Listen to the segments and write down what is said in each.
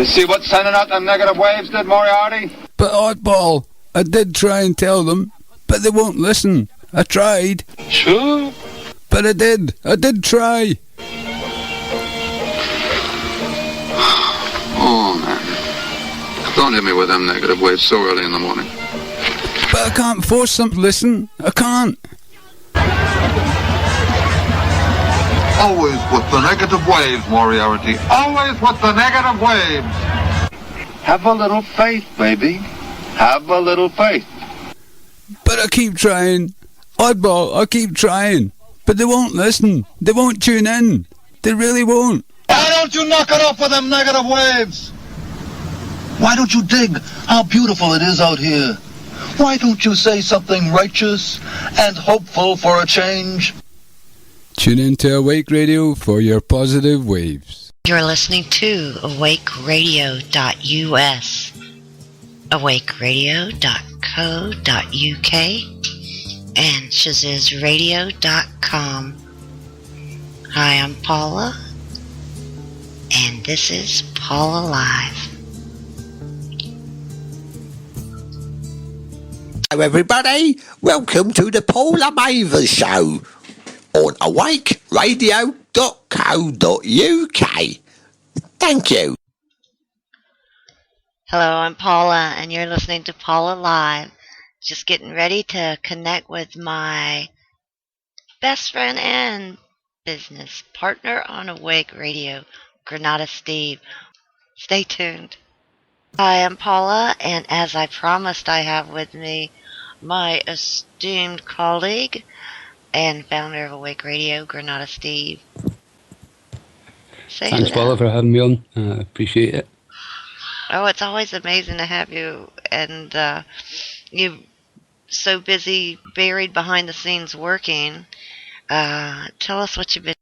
You see what sending out them negative waves did, Moriarty? But oddball, I did try and tell them, but they won't listen. I tried. Sure. But I did try. Oh, man. Don't hit me with them negative waves so early in the morning. But I can't force them to listen. I can't. Always with the negative waves, Moriarty. Always with the negative waves. Have a little faith, baby. Have a little faith. But I keep trying. Oddball, I keep trying. But they won't listen. They won't tune in. They really won't. Why don't you knock it off with them negative waves? Why don't you dig how beautiful it is out here? Why don't you say something righteous and hopeful for a change? Tune in to Awake Radio for your positive waves. You're listening to awakeradio.us, awakeradio.co.uk, and shazizradio.com. Hi, I'm Paula, and this is Paula Live. Hello everybody, welcome to the Paula Mavers Show on awakeradio.co.uk. Thank you. Hello, I'm Paula, and you're listening to Paula Live. Just getting ready to connect with my best friend and business partner on Awake Radio, Granadasteve. Stay tuned. Hi, I'm Paula, and as I promised, I have with me my esteemed colleague and founder of Awake Radio, Granadasteve. Thanks, Paula, for having me on. I appreciate it. Oh, it's always amazing to have you, and you're so busy, buried behind the scenes working. Tell us what you've been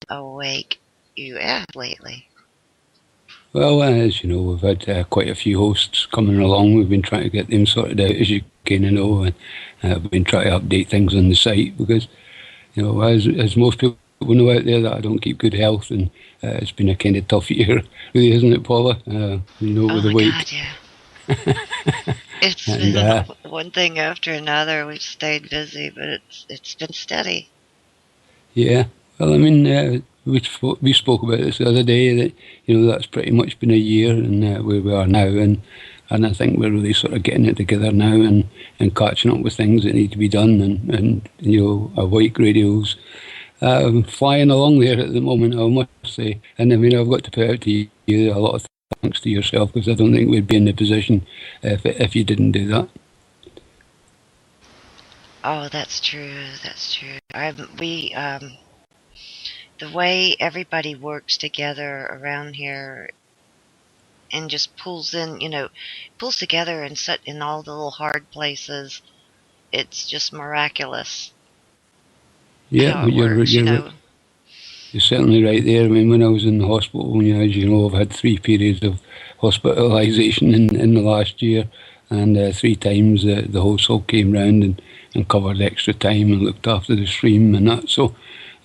Awake US lately. Well, as you know, we've had quite a few hosts coming along. We've been trying to get them sorted out, as you kind of know, and we've been trying to update things on the site because, you know, as most people know out there, that I don't keep good health, and it's been a kind of tough year, really, isn't it, Paula? You know, with the weight. God, yeah. It's been one thing after another. We've stayed busy, but it's been steady. Yeah. Well, I mean, we spoke about this the other day, that, you know, that's pretty much been a year, and where we are now, and I think we're really sort of getting it together now and catching up with things that need to be done, and you know, Awake Radio's flying along there at the moment, I must say. And I mean, I've got to put out to you a lot of thanks to yourself, because I don't think we'd be in the position if you didn't do that. Oh, that's true. That's true. The way everybody works together around here and just pulls together and set in all the little hard places, it's just miraculous. Yeah, you're certainly right there. I mean, when I was in the hospital, as you know, I've had 3 periods of hospitalisation in the last year, and 3 times the host all came round and covered extra time and looked after the stream and that. So,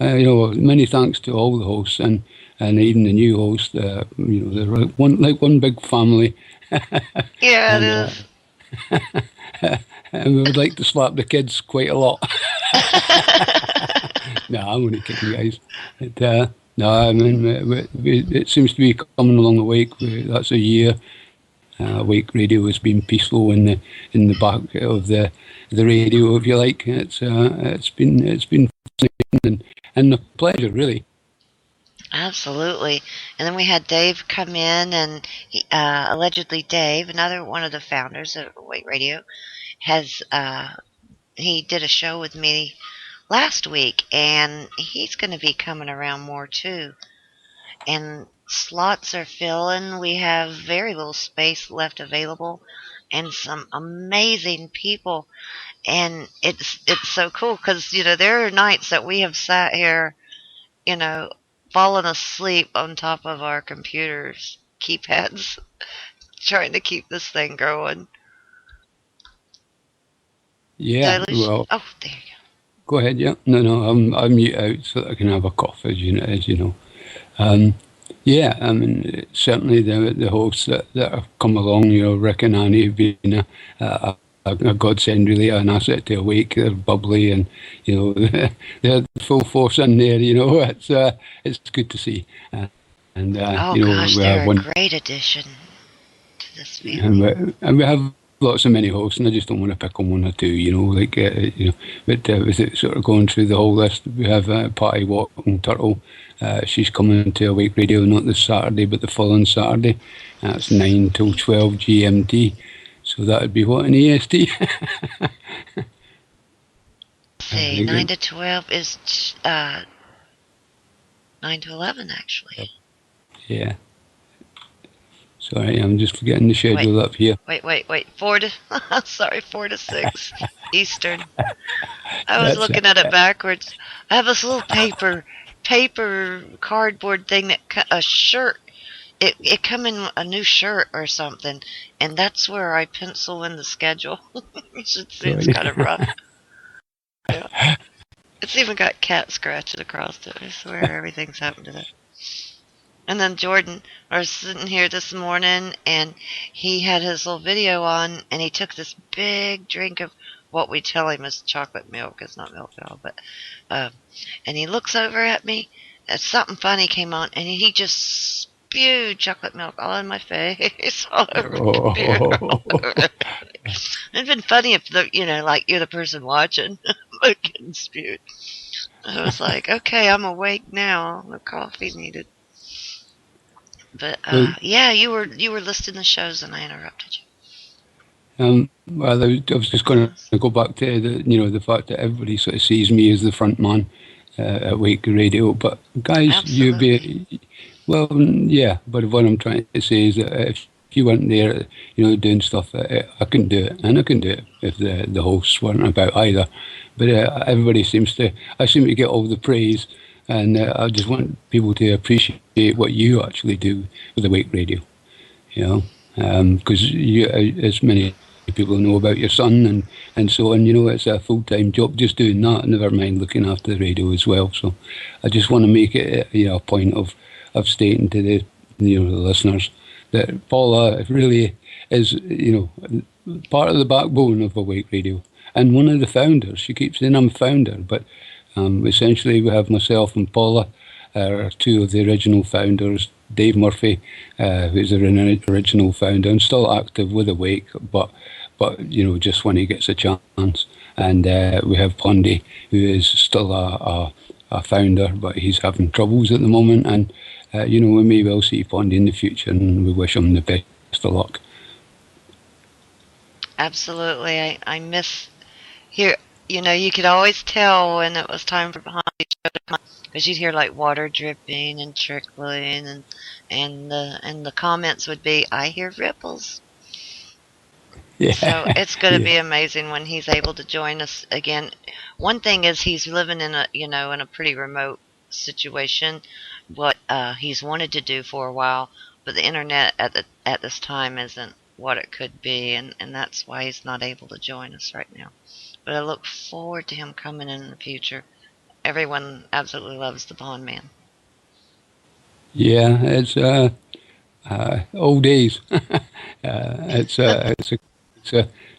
you know, many thanks to all the hosts and even the new host. You know, they're one big family. Yeah, it is. And we would like to slap the kids quite a lot. No, I'm only kidding, guys. But, no, I mean, it seems to be coming along Awake. That's a year. Awake Radio has been peaceful in the back of the radio, if you like. It's been fascinating and a pleasure, really. Absolutely. And then we had Dave come in, and allegedly Dave, another one of the founders of Awake Radio, he did a show with me last week, and he's going to be coming around more too. And slots are filling. We have very little space left available, and some amazing people. And it's so cool because, you know, there are nights that we have sat here, you know, fallen asleep on top of our computers, keypads, trying to keep this thing going. Yeah, well. Oh, there you go. Go ahead, yeah. No, I'm mute out so that I can have a cough, as you know. Yeah, I mean, certainly the hosts that have come along, Rick and Annie have been a godsend, really, an asset to Awake. They're bubbly and, they're full force in there, it's good to see. And, Oh gosh, we have they're a one, great addition to this and family. we have lots of many hosts, and I just don't want to pick on one or two, but with it sort of going through the whole list, we have Patty Walking Turtle. She's coming to Awake Radio not this Saturday, but the following Saturday. That's 9 till 12 GMT. So that would be what in EST? Let's see, 9 to 12 is 9 to 11, actually. Yeah. Sorry, I'm just getting the schedule up here. Wait. 4 to 4 to 6 Eastern. I was looking at it backwards. I have this little paper cardboard thing that a shirt. It come in a new shirt or something, and that's where I pencil in the schedule. It's kind of rough. Yeah. It's even got cat scratches across it. I swear everything's happened to that. And then Jordan was sitting here this morning, and he had his little video on, and he took this big drink of what we tell him is chocolate milk. It's not milk at all, but and he looks over at me, and something funny came on, and he just spewed chocolate milk all in my face, all over the computer. It'd been funny if like you're the person watching, but getting spewed. I was like, okay, I'm awake now. No coffee needed. But yeah, you were listing the shows, and I interrupted you. Well, I was just going to go back to the fact that everybody sort of sees me as the front man at Wake Radio. But guys, Absolutely. yeah. But what I'm trying to say is that if you weren't there, doing stuff, I couldn't do it, and I couldn't do it if the hosts weren't about either. But everybody I seem to get all the praise. And I just want people to appreciate what you actually do with Awake Radio, because as many people know about your son and so on, it's a full-time job just doing that, never mind looking after the radio as well. So I just want to make it a point of stating to the the listeners that Paula really is part of the backbone of Awake Radio and one of the founders. She keeps saying I'm a founder, but essentially, we have myself and Paula, are two of the original founders. Dave Murphy, who's the original founder and still active with Awake, but just when he gets a chance. And we have Pondy, who is still a founder, but he's having troubles at the moment. And we may well see Pondy in the future, and we wish him the best of luck. Absolutely, I miss here. You could always tell when it was time for Pondy's show to come, because you'd hear like water dripping and trickling, and the comments would be, "I hear ripples." Yeah. So it's going to be amazing when he's able to join us again. One thing is he's living in a pretty remote situation, what he's wanted to do for a while, but the internet at this time isn't what it could be, and that's why he's not able to join us right now. But I look forward to him coming in the future. Everyone absolutely loves the Pond Man. Yeah, it's old days.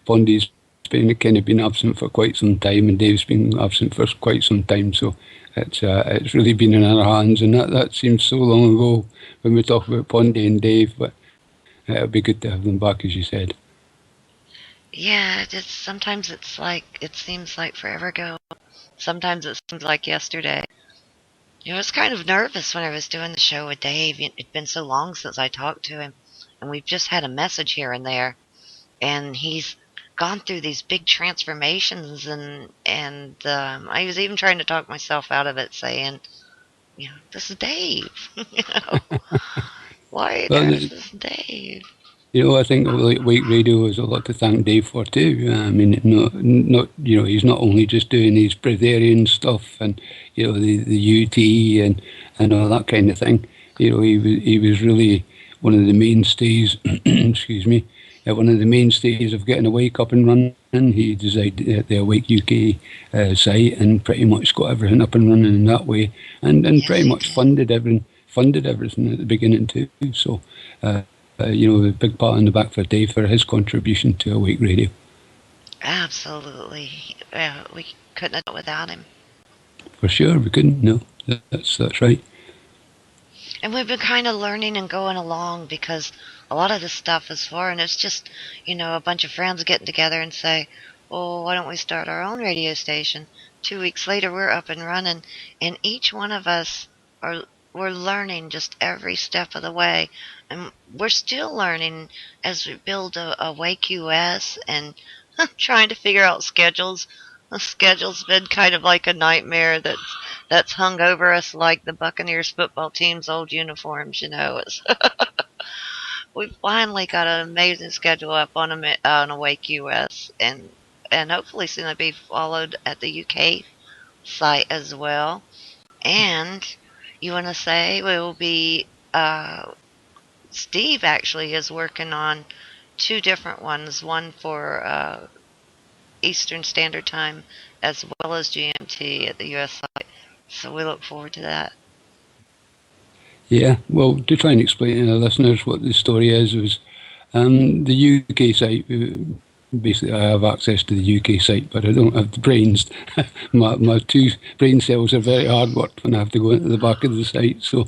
Pondy's been absent for quite some time, and Dave's been absent for quite some time. So it's really been in our hands, and that seems so long ago when we talk about Pondy and Dave. But it'll be good to have them back, as you said. Yeah, sometimes it seems like forever ago. Sometimes it seems like yesterday. I was kind of nervous when I was doing the show with Dave. It'd been so long since I talked to him, and we've just had a message here and there, and he's gone through these big transformations, and I was even trying to talk myself out of it, saying, this is Dave. Why this is Dave? I think Wake Radio has a lot to thank Dave for too. I mean, not he's not only just doing his Breatharian stuff and the UT and all that kind of thing. He was really one of the mainstays. Excuse me, one of the mainstays of getting Awake up and running. He designed the Awake UK site and pretty much got everything up and running in that way, and pretty much funded funded everything at the beginning too. So, a big pat on the back for Dave for his contribution to Awake Radio. Absolutely. We couldn't have done it without him. For sure, we couldn't. No, that's right. And we've been kind of learning and going along because a lot of this stuff is foreign. It's just, a bunch of friends getting together and say, well, why don't we start our own radio station? 2 weeks later, we're up and running. And each one of us we're learning just every step of the way. And we're still learning as we build a Wake US and trying to figure out schedules. The schedule's been kind of like a nightmare that's hung over us like the Buccaneers football team's old uniforms. We finally got an amazing schedule up on Awake US, and hopefully soon it'll be followed at the UK site as well. And you want to say we will be Steve actually is working on two different ones, one for Eastern Standard Time as well as GMT at the US site. So we look forward to that. Yeah, well, to try and explain to the listeners what the story is, was the UK site. Basically, I have access to the UK site, but I don't have the brains. my two brain cells are very hard worked when I have to go into the back of the site. So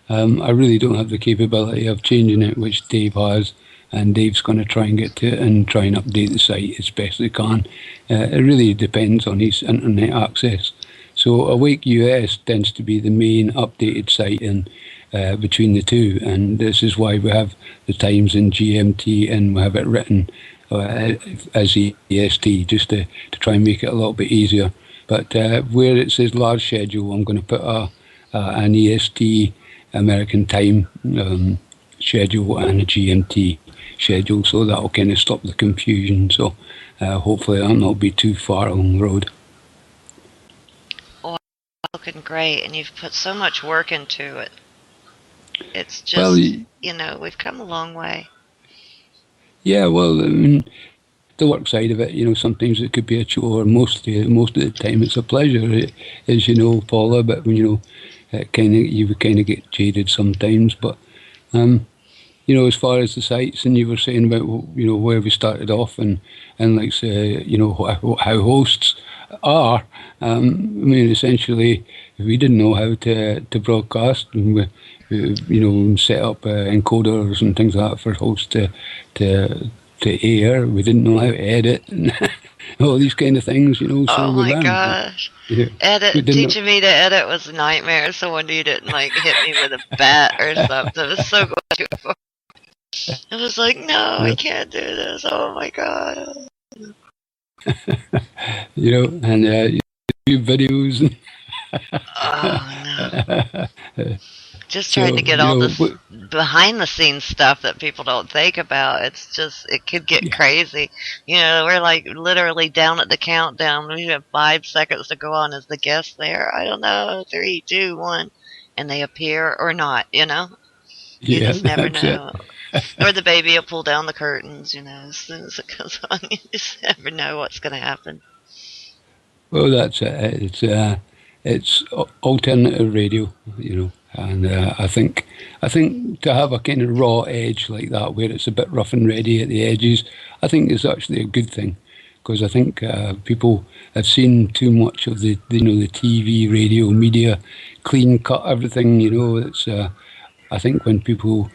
I really don't have the capability of changing it, which Dave has. And Dave's going to try and get to it and try and update the site as best he can. It really depends on his internet access. So Awake US tends to be the main updated site between the two, and this is why we have the times in GMT and we have it written as EST, just to try and make it a little bit easier. But where it says large schedule, I'm going to put an EST American time schedule and a GMT schedule, so that'll kind of stop the confusion. So hopefully that'll not be too far along the road. Oh, looking great, and you've put so much work into it. It's just, we've come a long way. Yeah, well, I mean, the work side of it, sometimes it could be a chore. Most of the time, it's a pleasure, as you know, Paula. But you would kind of get jaded sometimes. But as far as the sites, and you were saying about where we started off, and like say, how hosts are. I mean, essentially, we didn't know how to broadcast, and we set up encoders and things like that for hosts to air. We didn't know how to edit and all these kind of things, So oh we my learned. gosh. Yeah. Teaching me to edit was a nightmare. Someone you didn't hit me with a bat or something. I was so glad you were. I was like, no, I can't do this. Oh my god. And videos. Oh no. Just trying to get all this behind the scenes stuff that people don't think about. It's just, it could get crazy. We're like literally down at the countdown. We have 5 seconds to go on. Is the guest there? I don't know. 3, 2, 1. And they appear or not, You just never know. Or the baby will pull down the curtains, as soon as it goes on. You just never know what's going to happen. Well, that's it. It's alternative radio, and I think to have a kind of raw edge like that, where it's a bit rough and ready at the edges, I think is actually a good thing, because I think people have seen too much of the the TV, radio, media, clean cut everything. It's I think when people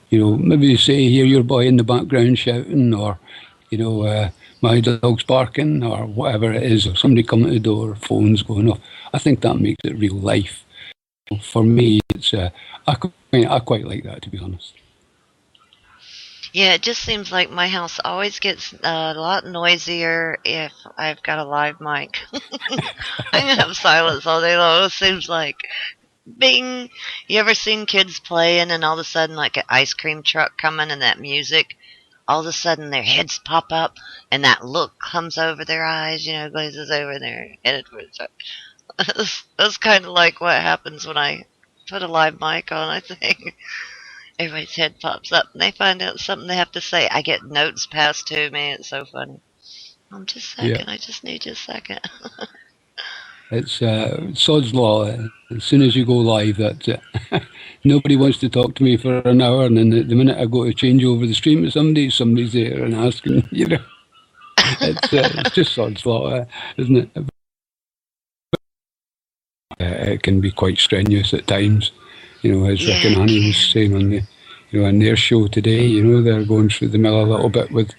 maybe you say, hear your boy in the background shouting, or my dog's barking, or whatever it is, or somebody coming to the door, phones going off. I think that makes it real life. For me, it's I quite like that, to be honest. Yeah, it just seems like my house always gets a lot noisier if I've got a live mic. I can have silence all day long. It seems like bing. You ever seen kids playing and all of a sudden like an ice cream truck coming and that music? All of a sudden their heads pop up and that look comes over their eyes, glazes over their head. That's kind of like what happens when I put a live mic on, I think. Everybody's head pops up and they find out something they have to say. I get notes passed to me. It's so funny. Just a second. I just need you a second. It's sod's law. As soon as you go live, that's it. Nobody wants to talk to me for an hour, and then the minute I go to change over the stream to somebody's there and asking, it's just sod's law, isn't it? It can be quite strenuous at times, as Rick Yeah, and it Honey was can. saying on on their show today. They're going through the mill a little bit with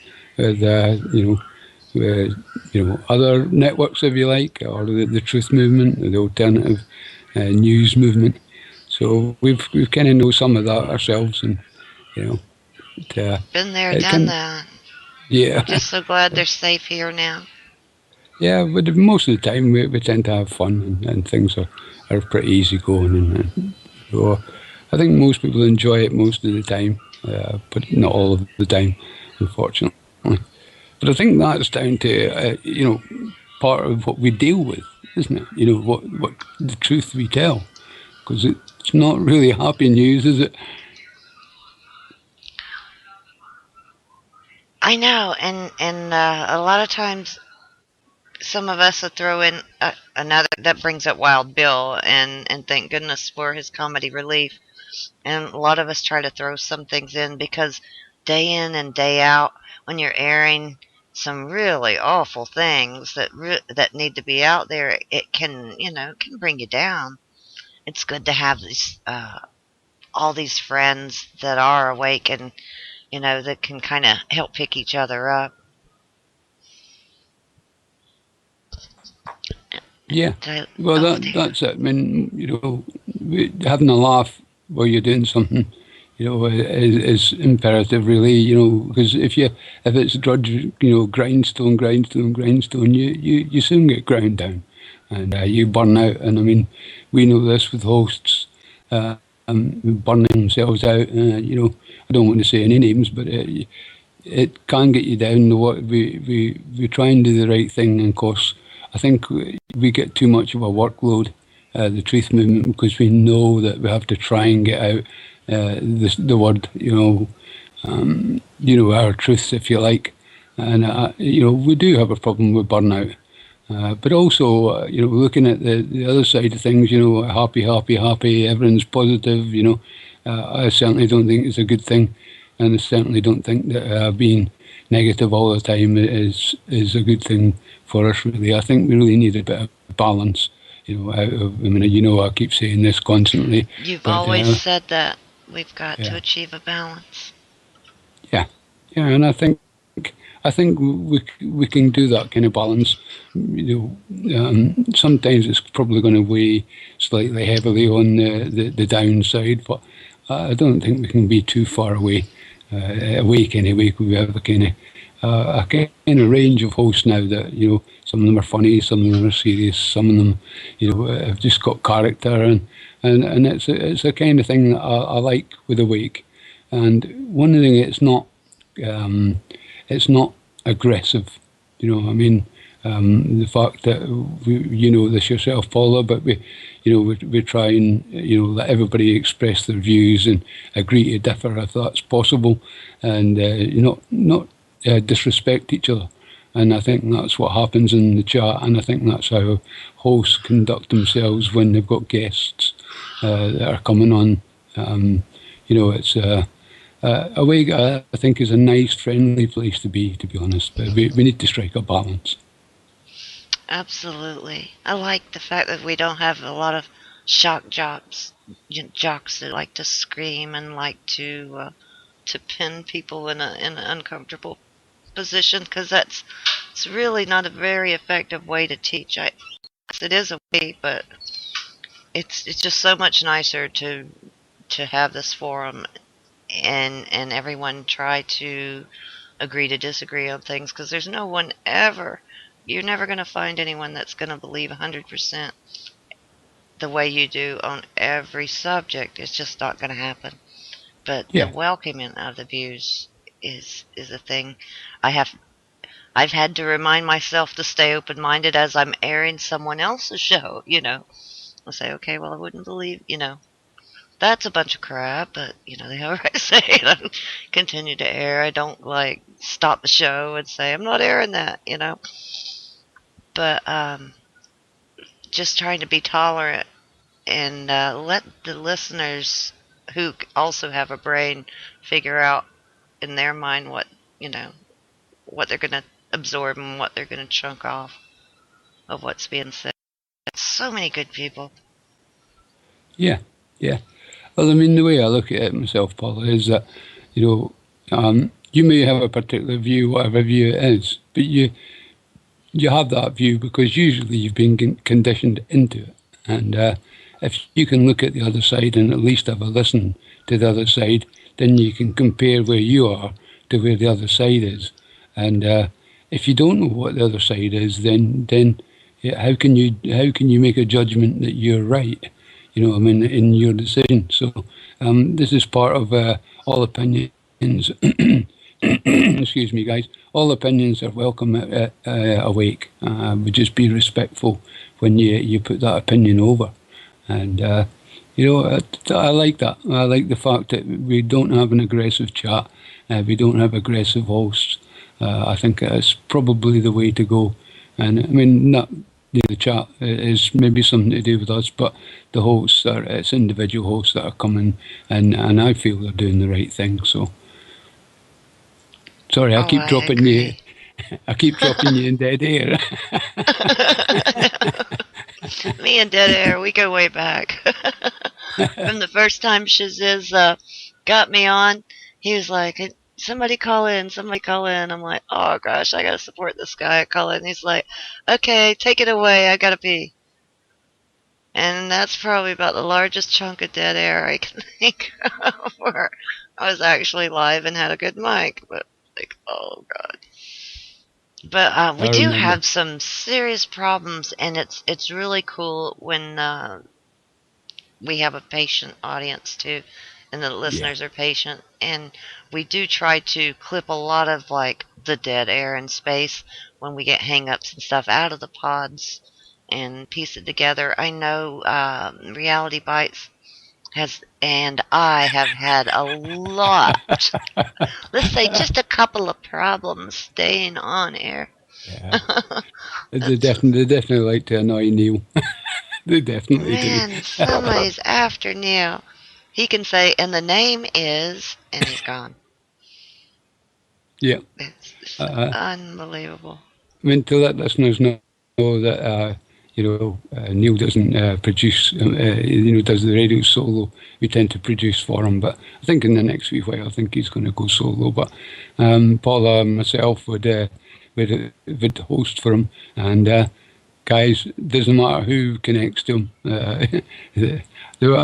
other networks, if you like, or the truth movement, the alternative news movement. So we've kind of know some of that ourselves, and you know, it, uh, Been there, it done can, that. We're yeah, just so glad they're safe here now. yeah. But most of the time, we tend to have fun, and things are pretty easy going, and so I think most people enjoy it most of the time, but not all of the time, unfortunately. But I think that's down to part of what we deal with, isn't it? What the truth we tell, because it's not really happy news, is it? I know, and a lot of times some of us will throw in another that brings up Wild Bill, and thank goodness for his comedy relief. And a lot of us try to throw some things in because day in and day out, when you're airing some really awful things that need to be out there, it can can bring you down. It's good to have these all these friends that are awake and that can kind of help pick each other up. Yeah. Well, Oh dear. that's it. I mean, having a laugh while you're doing something, is imperative, really. Because if it's drudge, grindstone, grindstone, grindstone, you soon get ground down, and you burn out. And I mean, we know this with hosts, burning themselves out. I don't want to say any names, but it can get you down. What we try and do the right thing, and of course, I think we get too much of a workload, the truth movement, because we know that we have to try and get out the word, our truths, if you like, and we do have a problem with burnout. But also, looking at the other side of things, happy, happy, happy, everyone's positive, I certainly don't think it's a good thing. And I certainly don't think that being negative all the time is a good thing for us, really. I think we really need a bit of balance, I keep saying this constantly, You've but always said that we've got to yeah, achieve a balance. yeah, yeah, and I think we can do that kind of balance. Sometimes it's probably going to weigh slightly heavily on the downside, but I don't think we can be too far awake anyway. We have a kind of range of hosts now that some of them are funny, some of them are serious, some of them have just got character, and it's a kind of thing that I like with Awake. And one thing, it's not aggressive. I mean, the fact that you know this yourself, Paula, but we try and let everybody express their views and agree to differ if that's possible, and not disrespect each other. And I think that's what happens in the chat, and I think that's how hosts conduct themselves when they've got guests that are coming on. It's Awake, I think, is a nice, friendly place to be honest. But we need to strike a balance. Absolutely. I like the fact that we don't have a lot of shock jocks, jocks that like to scream and like to pin people in an uncomfortable position, because it's really not a very effective way to teach. It is a way, but it's just so much nicer to have this forum and everyone try to agree to disagree on things, because there's no one ever. You're never going to find anyone that's going to believe 100% the way you do on every subject. It's just not going to happen. But the Yeah, welcoming of the views is a thing. I have I've had to remind myself to stay open minded as I'm airing someone else's show. I'll say, okay, well, I wouldn't believe, that's a bunch of crap, but they have a right to say it. I continue to air. I don't like stop the show and say I'm not airing that. But just trying to be tolerant and let the listeners who also have a brain figure out in their mind what, what they're going to absorb and what they're going to chunk off of what's being said. So many good people. Yeah, yeah. Well, I mean, the way I look at it myself, Paula, is that, you may have a particular view, whatever view it is, but you have that view because usually you've been conditioned into it. And if you can look at the other side and at least have a listen to the other side, then you can compare where you are to where the other side is. And if you don't know what the other side is, then how can you make a judgment that you're right? In your decision. So this is part of all opinions. Excuse me, guys. All opinions are welcome at Awake. But just be respectful when you put that opinion over. And I like that. I like the fact that we don't have an aggressive chat. We don't have aggressive hosts. I think that's probably the way to go. And I mean, not the chat is maybe something to do with us, but the hosts it's individual hosts that are coming, and I feel they're doing the right thing. So, sorry, I keep dropping you. I keep dropping you in dead air. Me and Dead Air, we go way back. From the first time Shaziz got me on, he was like, somebody call in. I'm like, oh gosh, I gotta support this guy. I call in. He's like, okay, take it away. I gotta pee. And that's probably about the largest chunk of dead air I can think of where I was actually live and had a good mic. But like, oh god. But we do have some serious problems, and it's really cool when we have a patient audience too, and the listeners are patient, and we do try to clip a lot of like the dead air in space when we get hang-ups and stuff out of the pods and piece it together. I know Reality Bites and I have had a lot, let's say just a couple of problems staying on air. Yeah. They definitely like to annoy Neil. They definitely do. Man, somebody's after Neil. He can say, and the name is, and he's gone. Yeah. It's unbelievable. I mean, to let listeners know that, Neil doesn't produce, does the radio solo. We tend to produce for him, but I think in the next wee while, I think he's going to go solo. But Paula and myself would host for him, and guys, doesn't matter who connects to him. I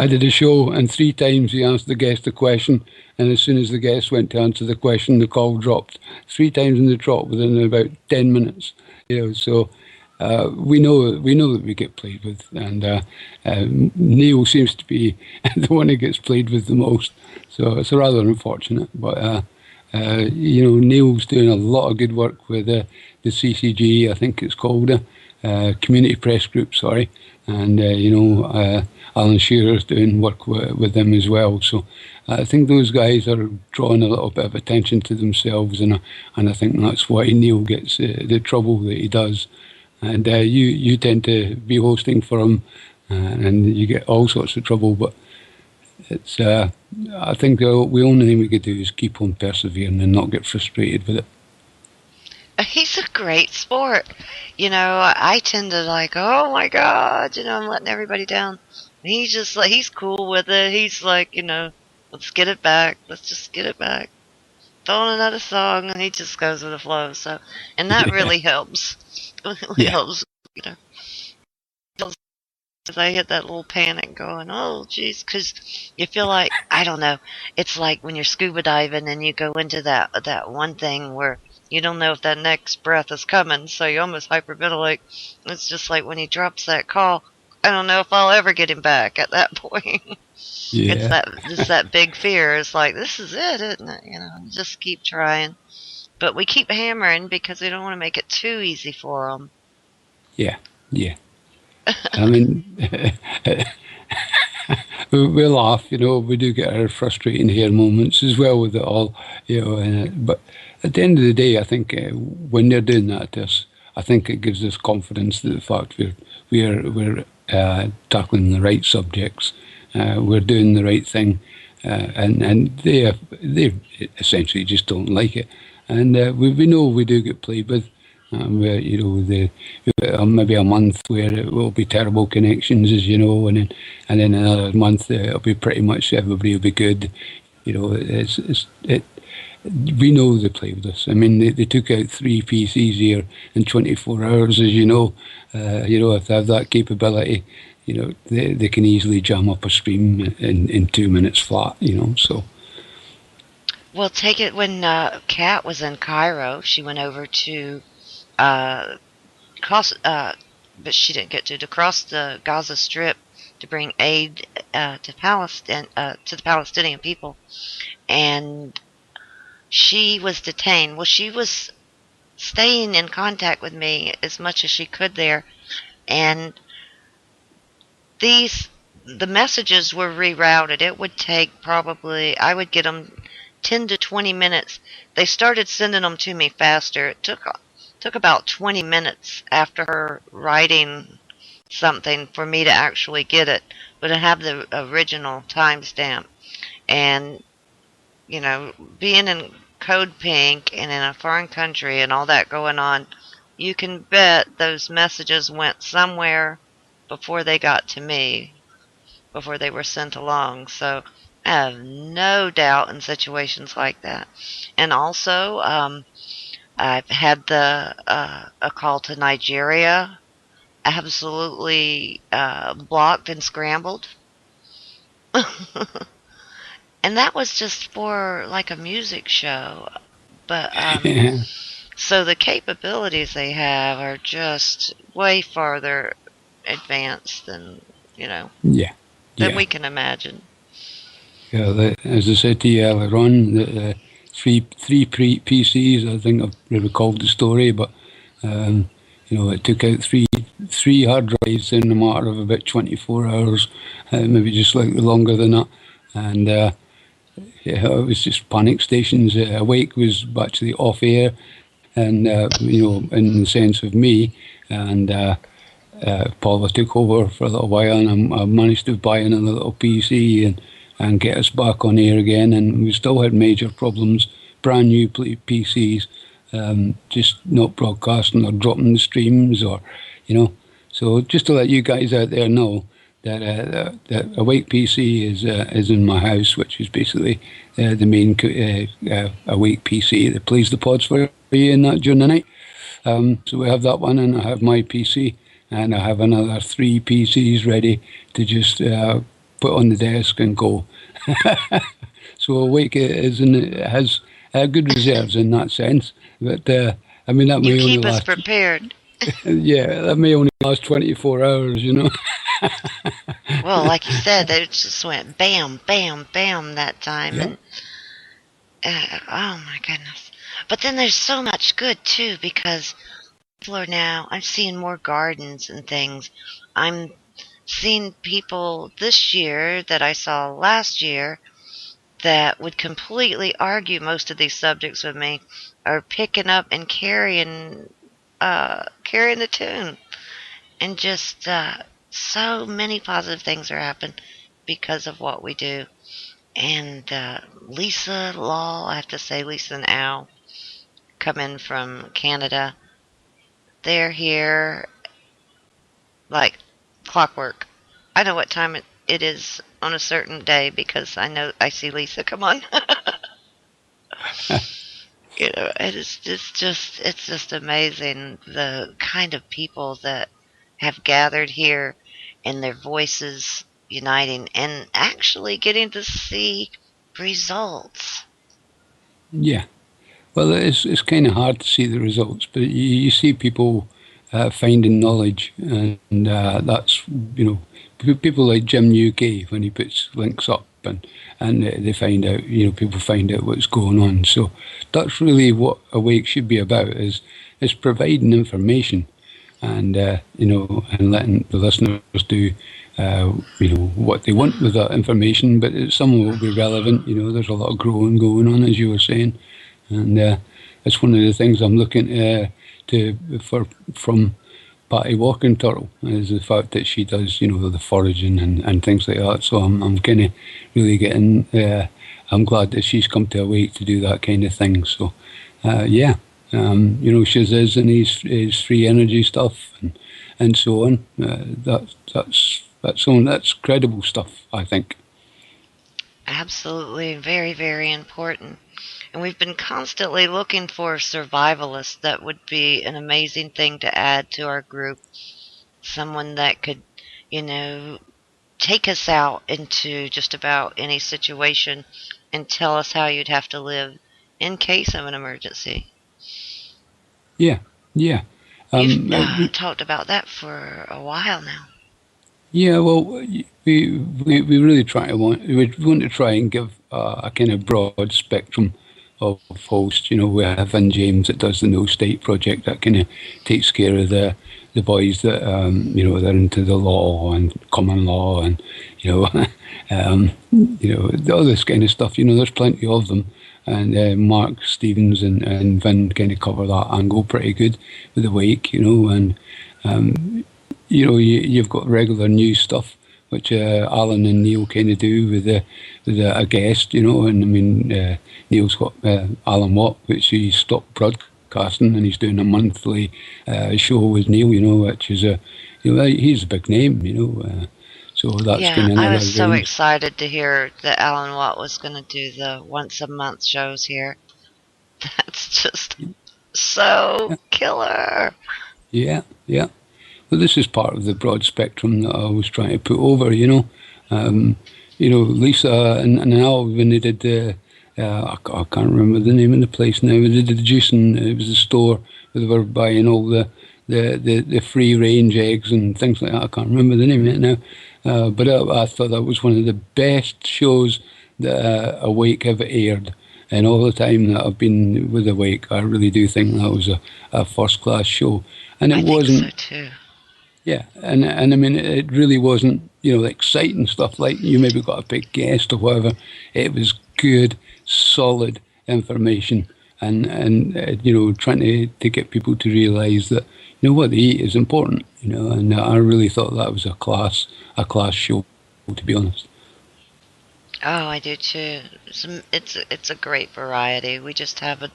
did a show, and 3 times he asked the guest a question, and as soon as the guest went to answer the question, the call dropped. 3 times in the trot within about 10 minutes. So we know that we get played with, and Neil seems to be the one who gets played with the most. So it's rather unfortunate, but Neil's doing a lot of good work with the CCG, I think it's called, Community Press Group, sorry, and Alan Shearer's doing work with them as well. So I think those guys are drawing a little bit of attention to themselves, and I think that's why Neil gets the trouble that he does. And you tend to be hosting for him, and you get all sorts of trouble. But it's I think the only thing we could do is keep on persevering and not get frustrated with it. He's a great sport. I tend to like, oh my God, I'm letting everybody down. He's just like, he's cool with it. He's like, let's get it back. Let's just get it back. Throw on another song, and he just goes with the flow. So, and that really helps. Really helps, Because I hit that little panic going, oh, geez, because you feel like, I don't know, it's like when you're scuba diving and you go into that one thing where you don't know if that next breath is coming, so you almost hyperventilate. It's just like when he drops that call, I don't know if I'll ever get him back at that point. Yeah. It's that big fear. It's like, this is it, isn't it? Just keep trying. But we keep hammering because we don't want to make it too easy for them. Yeah. I mean, we laugh, we do get our frustrating hair moments as well with it all, but at the end of the day, I think when they're doing that to us, I think it gives us confidence that the fact we're tackling the right subjects. We're doing the right thing, and they essentially just don't like it. And we know we do get played with. Maybe a month where it will be terrible connections, as you know, and then another month it'll be pretty much everybody will be good. You know, we know they play with us. I mean, they took out 3 PCs here in 24 hours, as you know. If they have that capability, they can easily jam up a stream in 2 minutes flat. So. Well, take it when Kat was in Cairo, she went over to cross, but she didn't get to cross the Gaza Strip to bring aid to Palestine, to the Palestinian people, and she was detained. Well, she was staying in contact with me as much as she could there, and the messages were rerouted. It would take probably, I would get them 10 to 20 minutes. They started sending them to me faster. It took about 20 minutes after her writing something for me to actually get it, but I have the original timestamp. And being in Code Pink and in a foreign country and all that going on, you can bet those messages went somewhere before they got to me, before they were sent along. So I have no doubt in situations like that. And also, I've had a call to Nigeria absolutely blocked and scrambled. And that was just for like a music show. But so the capabilities they have are just way farther advanced than than we can imagine. Yeah, as I said to you earlier on, the three PCs. I think I've recalled the story, but it took out three hard drives in a matter of about 24 hours, maybe just slightly longer than that, and it was just panic stations. Awake was actually off air, and in the sense of me, and Paula took over for a little while, and I managed to buy another little PC and get us back on air again, and we still had major problems. Brand new PCs, just not broadcasting or dropping the streams, or So just to let you guys out there know that that Awake PC is in my house, which is basically the main Awake PC that plays the pods for you and that during the night. So we have that one, and I have my PC, and I have another 3 PCs ready to just put on the desk and go. So Awake has good reserves in that sense, but I mean that may you only keep us last. prepared. Yeah, that may only last 24 hours, Well, like you said, they just went bam, bam, bam that time, Yeah. and oh my goodness! But then there's so much good too, because people are now. I'm seeing more gardens and things. I'm seeing people this year that I saw last year that would completely argue most of these subjects with me are picking up and carrying the tune, and just so many positive things are happening because of what we do. And Lisa Law, I have to say, Lisa and Al come in from Canada. They're here like clockwork. I know what time it is on a certain day because I know I see Lisa come on. It's just amazing the kind of people that have gathered here and their voices uniting and actually getting to see results. Yeah. Well, it's kind of hard to see the results, but you see people finding knowledge, and that's people like Jim UK when he puts links up, and they find out, people find out what's going on. So that's really what Awake should be about, is providing information, and and letting the listeners do what they want with that information, but some of it will be relevant. There's a lot of growing going on, as you were saying, and it's one of the things I'm looking from Patty Walking Turtle is the fact that she does, the foraging and things like that. So I'm kind of really getting. I'm glad that she's come to Awake to do that kind of thing. So, yeah, Shiz and his free energy stuff and so on. That's credible stuff, I think. Absolutely, very, very important. And we've been constantly looking for survivalists. That would be an amazing thing to add to our group. Someone that could, take us out into just about any situation and tell us how you'd have to live in case of an emergency. Yeah. You've talked about that for a while now. Yeah, well, we really want to try and give a kind of broad spectrum of hosts. We have in James that does the No State project that kind of takes care of the boys that they're into the law and common law and all this kind of stuff. There's plenty of them. And Mark Stevens and Vin kind of cover that angle pretty good with the Wake, and you've got regular news stuff, which Alan and Neil kind of do with a guest, and I mean Neil's got Alan Watt, which he stopped broadcasting, and he's doing a monthly show with Neil, which is he's a big name, so that's kind of I was so excited to hear that Alan Watt was going to do the once a month shows here. That's just so killer. Yeah. Well, this is part of the broad spectrum that I was trying to put over, Lisa and Al, when they did I can't remember the name of the place now, they did the juicing, it was a store where they were buying all the free range eggs and things like that. I can't remember the name of it now, but I thought that was one of the best shows that Awake have aired. And all the time that I've been with Awake, I really do think that was a first class show. And it wasn't. I think so too. Yeah, and I mean, it really wasn't, exciting stuff like you maybe got a big guest or whatever. It was good, solid information, and trying to get people to realise that what they eat is important, and I really thought that was a class show, to be honest. Oh, I do too. It's a great variety. We just have a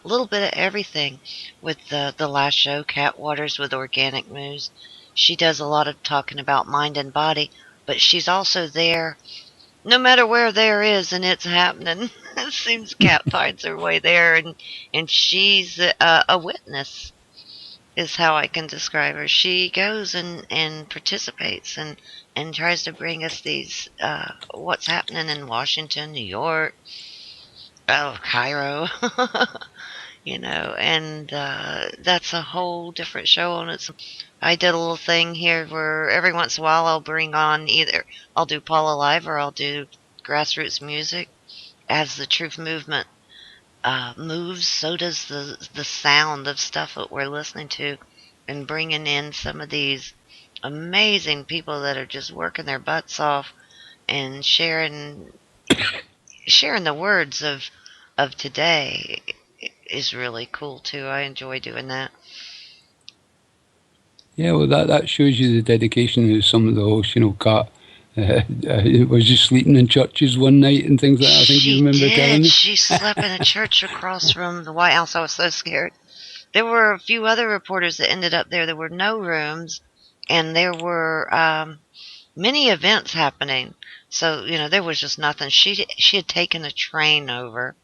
little bit of everything. With the last show, Cat Waters with Organic News, she does a lot of talking about mind and body, but she's also there no matter where there is and it's happening. It seems Cat finds her way there, and she's a witness, is how I can describe her. She goes and participates and tries to bring us these what's happening in Washington, New York, Cairo, and that's a whole different show on its. I did a little thing here where every once in a while I'll do Paula Live or I'll do grassroots music. As the truth movement moves, so does the sound of stuff that we're listening to, and bringing in some of these amazing people that are just working their butts off and sharing the words of today is really cool too. I enjoy doing that. Yeah, well, that shows you the dedication of some of the hosts. Kat was just sleeping in churches one night and things like that. I think you remember telling me. She slept in a church across from the White House. I was so scared. There were a few other reporters that ended up there. There were no rooms, and there were many events happening. So there was just nothing. She had taken a train over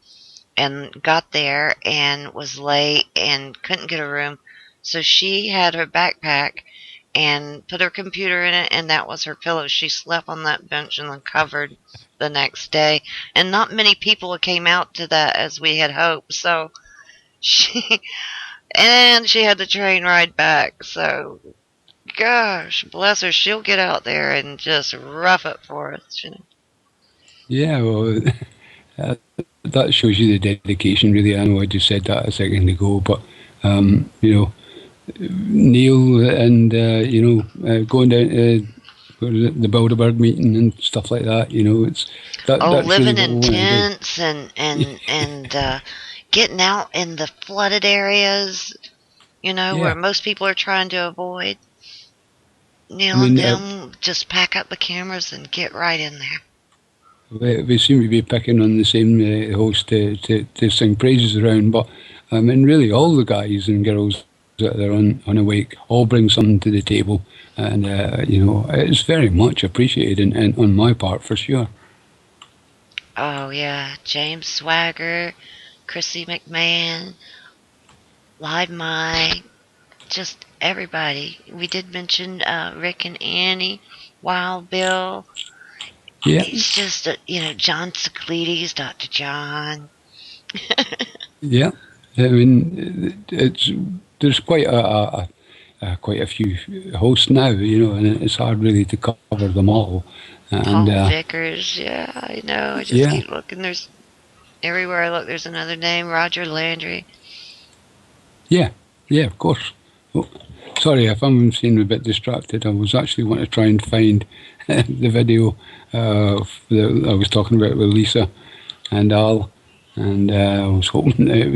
and got there and was late and couldn't get a room. So she had her backpack and put her computer in it, and that was her pillow. She slept on that bench and then covered the next day. And not many people came out to that as we had hoped. So she had the train ride back. So gosh, bless her, she'll get out there and just rough it for us. Yeah, well, that shows you the dedication, really. I know I just said that a second ago, but Neil and going down to the Bilderberg meeting and stuff like that. It's that. Living in tents and getting out in the flooded areas. Yeah. where most people are trying to avoid. Neil I and mean, them just pack up the cameras and get right in there. we seem to be picking on the same host to sing praises around, but I mean, really, all the guys and girls that are on Awake all bring something to the table, and it's very much appreciated, and on my part for sure. Oh, yeah. James Swagger, Chrissy McMahon, Live Mike, just everybody. We did mention Rick and Annie, Wild Bill. Yeah, It's just, John Sicilides, Dr. John. yeah. I mean, there's quite a few hosts now, and it's hard really to cover them all. And Paul Vickers, yeah, I know. I just yeah, keep looking. There's everywhere I look, there's another name. Roger Landry. yeah, yeah, of course. Oh, sorry if I'm seeming a bit distracted. I was actually wanting to try and find the video that I was talking about with Lisa and Al, and I was hoping that it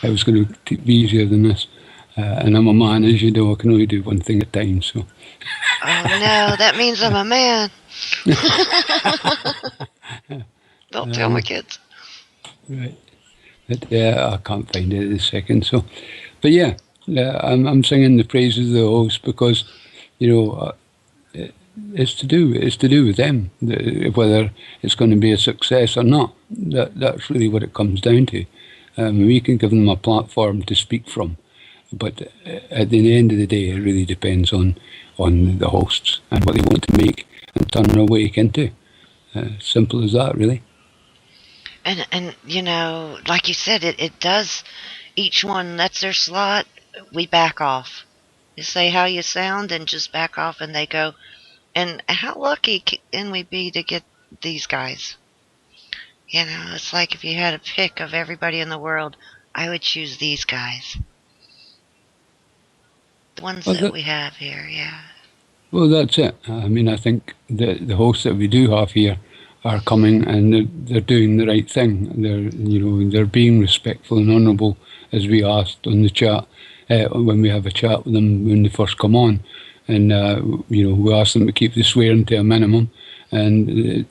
was going to be easier than this. And I'm a man, as you know. I can only do one thing at a time. So Oh no, that means I'm a man. Don't tell my kids. right, but yeah, I can't find it this second. So, but yeah, I'm singing the praises of the host because it's to do with them, whether it's going to be a success or not. That's really what it comes down to. We can give them a platform to speak from, but at the end of the day, it really depends on the hosts and what they want to make and turn Awake into. Simple as that, really. And like you said, it does. Each one, that's their slot. We back off. You say how you sound and just back off, and they go. And how lucky can we be to get these guys? It's like if you had a pick of everybody in the world, I would choose these guys. The ones that we have here, yeah. Well, that's it. I mean, I think the hosts that we do have here are coming and they're doing the right thing. They're being respectful and honourable, as we asked on the chat when we have a chat with them when they first come on, and we ask them to keep the swearing to a minimum, and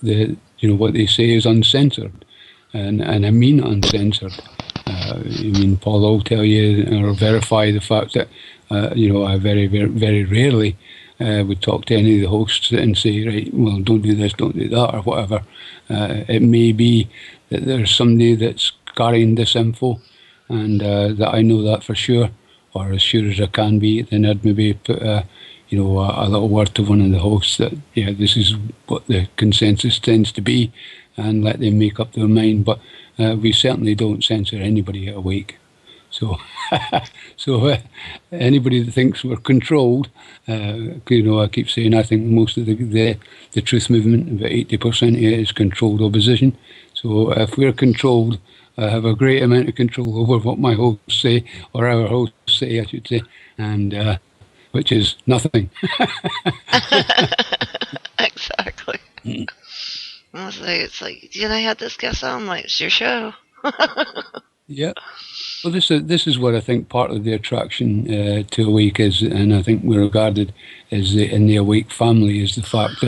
what they say is uncensored, and I mean uncensored. Paula will tell you or verify the fact that I very, very, very rarely would talk to any of the hosts and say, right, well, don't do this, don't do that, or whatever. It may be that there's somebody that's carrying this info, and that I know that for sure, or as sure as I can be. Then I'd maybe put a little word to one of the hosts that, yeah, this is what the consensus tends to be, and let them make up their mind. But we certainly don't censor anybody at Awake. So, anybody that thinks we're controlled, I keep saying I think most of the truth movement, about 80% of it is controlled opposition. So if we're controlled, I have a great amount of control over what my hosts say, or our hosts say, I should say, and which is nothing. Exactly. It's like, did I have this guest on? I'm like, it's your show. Yeah. Well, this is what I think part of the attraction to Awake is, and I think we're regarded as in the Awake family, is the fact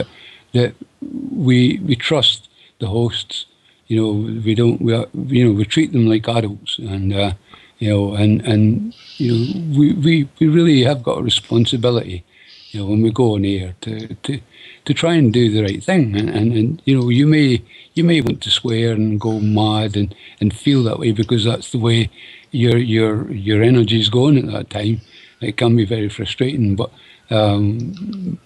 that we trust the hosts. We treat them like adults, and we really have got a responsibility, when we go on air to try and do the right thing, and you may want to swear and go mad and feel that way because that's the way your energy's going at that time. It can be very frustrating, but the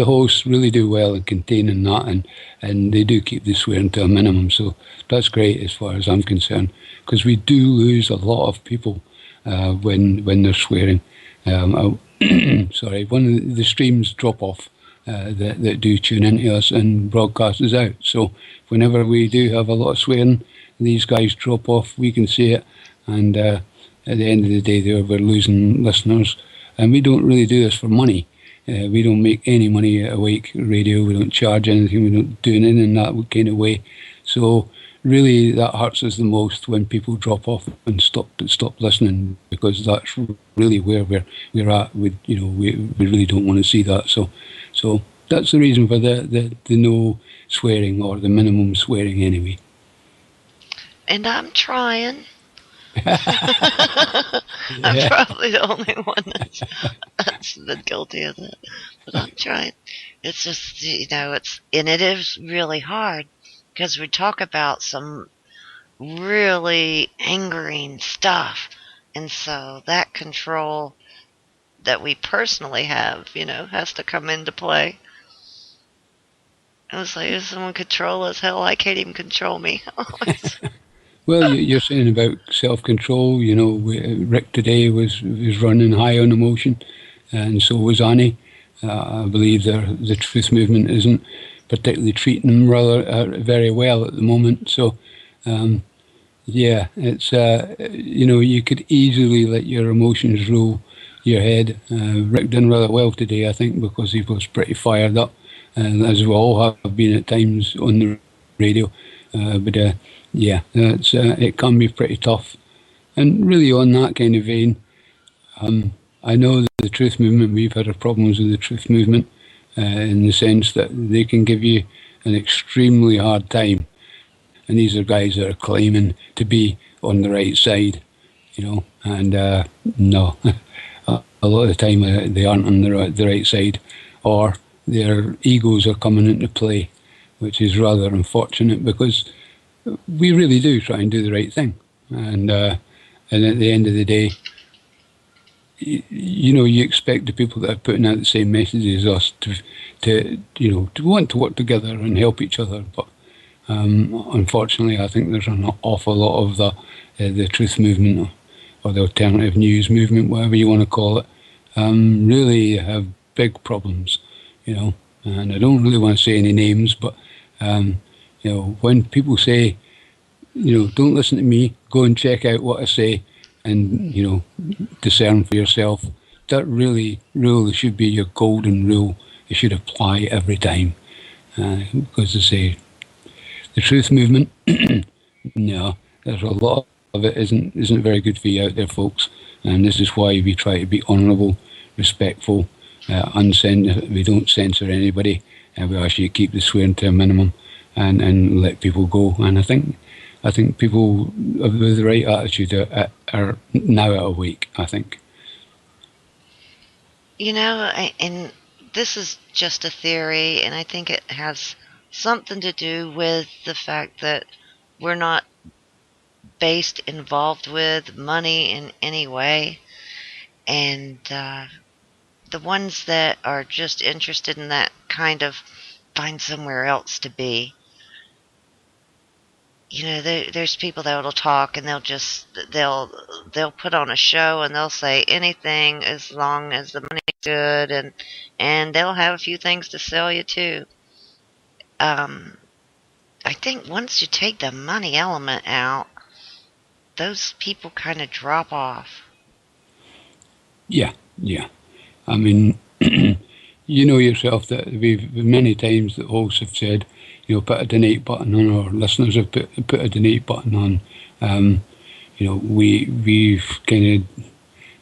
hosts really do well in containing that, and they do keep the swearing to a minimum. So that's great as far as I'm concerned, because we do lose a lot of people when they're swearing. Sorry, one of the streams drop off that do tune into us and broadcast us out. So whenever we do have a lot of swearing, these guys drop off. We can see it, and at the end of the day, we're losing listeners. And we don't really do this for money. We don't make any money at Awake Radio. We don't charge anything. We don't do anything in that kind of way. So really that hurts us the most when people drop off and stop listening, because that's really where we're at. We really don't want to see that. So that's the reason for the no swearing, or the minimum swearing anyway. And I'm trying. I'm Yeah. probably the only one that's been guilty of that, but I'm trying. It's just, it is really hard because we talk about some really angering stuff, and so that control that we personally have, has to come into play. I was like, if someone control us, hell, I can't even control me. Well, you're saying about self-control. Rick today was running high on emotion, and so was Annie. I believe the Truth Movement isn't particularly treating them rather very well at the moment. So, yeah, it's you could easily let your emotions rule your head. Rick done rather well today, I think, because he was pretty fired up, as we all have been at times on the radio. But yeah, it can be pretty tough. And really, on that kind of vein, I know that the Truth Movement, we've had our problems with the Truth Movement, in the sense that they can give you an extremely hard time. And these are guys that are claiming to be on the right side, and no, a lot of the time they aren't on the right side, or their egos are coming into play, which is rather unfortunate, because we really do try and do the right thing. And at the end of the day, you expect the people that are putting out the same messages as us to want to work together and help each other. But unfortunately, I think there's an awful lot of the Truth Movement, or the alternative news movement, whatever you want to call it, really have big problems, and I don't really want to say any names, but when people say, don't listen to me, go and check out what I say, and discern for yourself, that really should be your golden rule. It should apply every time, because they say the Truth Movement, no, there's a lot of it isn't very good for you out there, folks. And this is why we try to be honourable, respectful, we don't censor anybody, and we ask you to keep the swearing to a minimum, and let people go. And I think people with the right attitude are now awake, I think. And this is just a theory, and I think it has something to do with the fact that we're not involved with money in any way. And the ones that are just interested in that kind of find somewhere else to be. There's people that will talk, and they'll put on a show, and they'll say anything as long as the money's good, and they'll have a few things to sell you too. I think once you take the money element out, those people kind of drop off. Yeah. I mean, you know yourself that we've many times the hosts have said, put a donate button on, or listeners have put a donate button on. We've kind of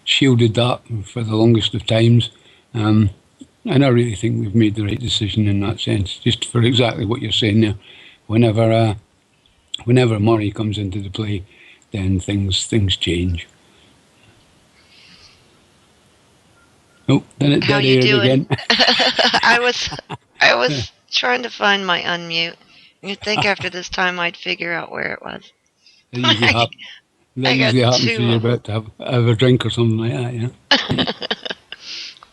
shielded that for the longest of times, and I really think we've made the right decision in that sense. Just for exactly what you're saying there, whenever money comes into the play, then things change. Oh, then it How dead you aired doing? again. I was trying to find my unmute. You'd think after this time I'd figure out where it was. That usually, I got happens two when you're of 'em. about to have a drink or something like that, yeah.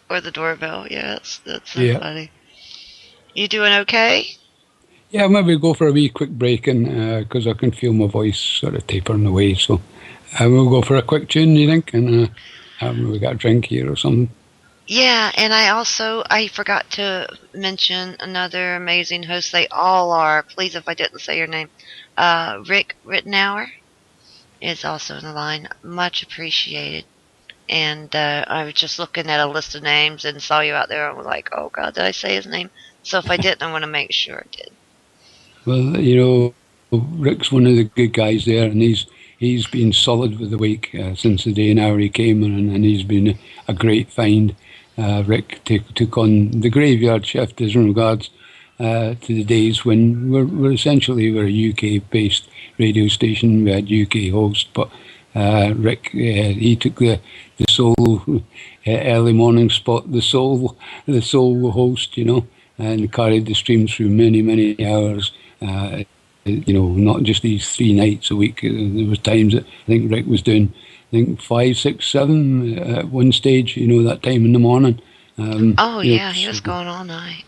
Or the doorbell. Yeah, that's so Yeah. funny. You doing okay? Yeah, maybe go for a wee quick break, and because I can feel my voice sort of tapering away. So we'll go for a quick tune, you think? And we got a drink here or something. Yeah, and I forgot to mention another amazing host. They all are. Please, if I didn't say your name, Rick Rittenauer is also in the line. Much appreciated. And I was just looking at a list of names and saw you out there, and was like, oh God, did I say his name? So if I didn't, I want to make sure I did. Well, Rick's one of the good guys there, and he's been solid with the wake since the day an hour he came, and he's been a great find. Rick took on the graveyard shift as in regards to the days when we're essentially a UK-based radio station. We had UK hosts, but Rick he took the solo early morning spot, the solo host, and carried the stream through many hours. Not just these 3 nights a week. There was times that I think Rick was doing, 5, 6, 7 at one stage. That time in the morning. He was going all night.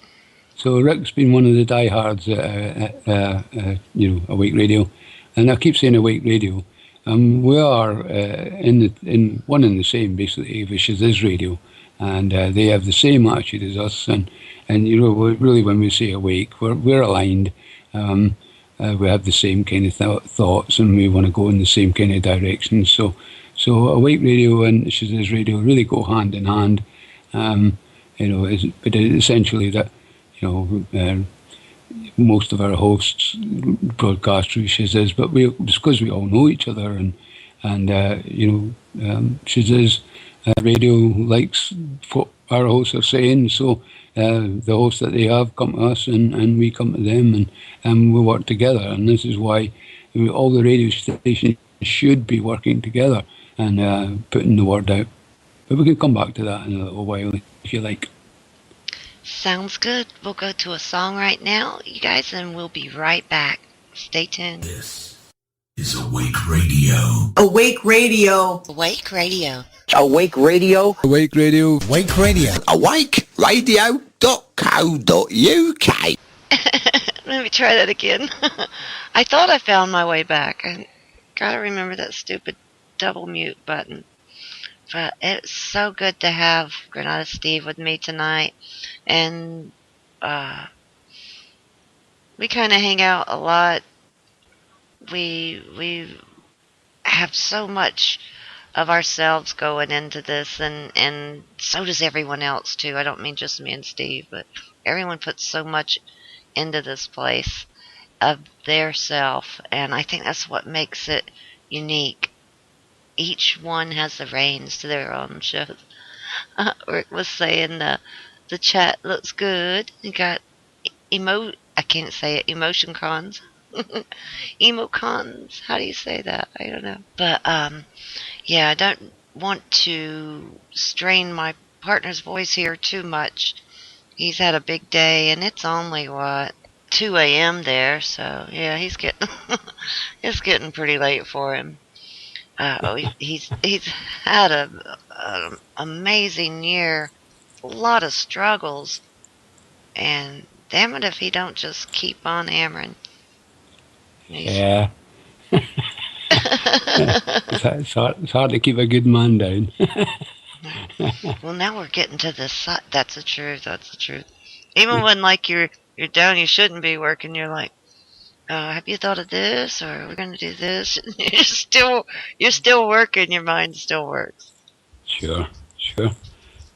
So Rick's been one of the diehards at Awake Radio, and I keep saying Awake Radio. We are in the same basically, which is this radio, and they have the same attitude as us, and really when we say Awake, we're aligned. We have the same kind of thoughts, and we want to go in the same kind of direction. So Awake Radio and Shaz's Radio really go hand in hand. But essentially that, most of our hosts broadcast through Shaz's, but it's because we all know each other, and Shaz's Radio likes what our hosts are saying, so the hosts that they have come to us, and we come to them, and we work together. And this is why all the radio stations should be working together and putting the word out. But we can come back to that in a little while if you like. Sounds good. We'll go to a song right now, you guys, and we'll be right back. Stay tuned. This is Awake Radio. Awake Radio. Awake Radio. Awake Radio. Awake Radio. Awake Radio. awakeradio.co.uk. Let me try that again. I thought I found my way back. I gotta remember that stupid double mute button. But it's so good to have Granadasteve with me tonight. And we kind of hang out a lot. We have so much of ourselves going into this, and so does everyone else too. I don't mean just me and Steve, but everyone puts so much into this place of their self, and I think that's what makes it unique. Each one has the reins to their own show. Rick was saying the chat looks good. You got I can't say it, emotion cons. Emocons. How do you say that? I don't know. But yeah, I don't want to strain my partner's voice here too much. He's had a big day, and it's only 2 a.m. there, so yeah, he's getting it's getting pretty late for him. He's had an amazing year, a lot of struggles, and damn it if he don't just keep on hammering. Yeah. It's hard to keep a good man down. Well, now we're getting to this side. That's the truth. Even when you're down, you shouldn't be working. You're like, have you thought of this, or we're gonna do this? You're still working. Your mind still works. Sure.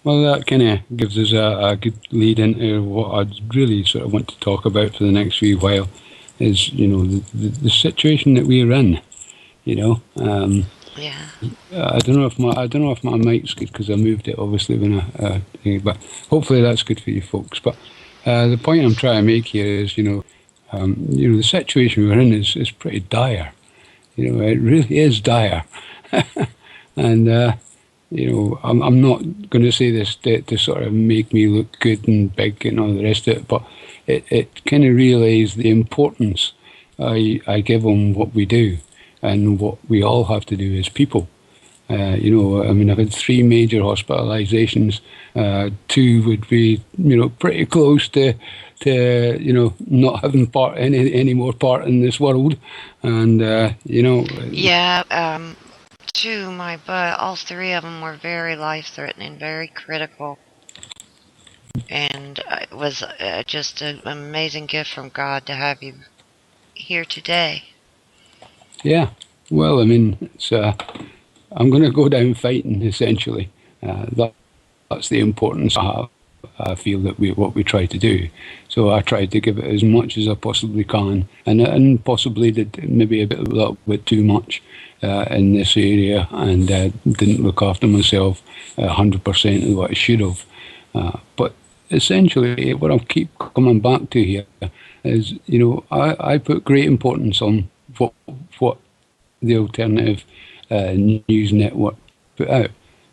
Well, that kind of gives us a good lead into what I'd really sort of want to talk about for the next wee while. Is the situation that we're in. Yeah. I don't know if my mic's good because I moved it obviously when but hopefully that's good for you folks. But the point I'm trying to make here is the situation we're in is pretty dire. It really is dire, and I'm not going to say this to sort of make me look good and big and all the rest of it, but it kind of relays the importance I give on what we do and what we all have to do as people. I've had 3 major hospitalizations. 2 would be, pretty close to not having any more part in this world, and Yeah. 2, my butt. All 3 of them were very life-threatening, very critical. And it was just an amazing gift from God to have you here today. Yeah, well, it's I'm going to go down fighting, essentially. That's the importance I have. I feel that what we try to do. So I try to give it as much as I possibly can, and possibly did maybe a little bit too much in this area, and didn't look after myself 100% of what I should have. But essentially, what I'll keep coming back to here is, I put great importance on what the alternative news network put out,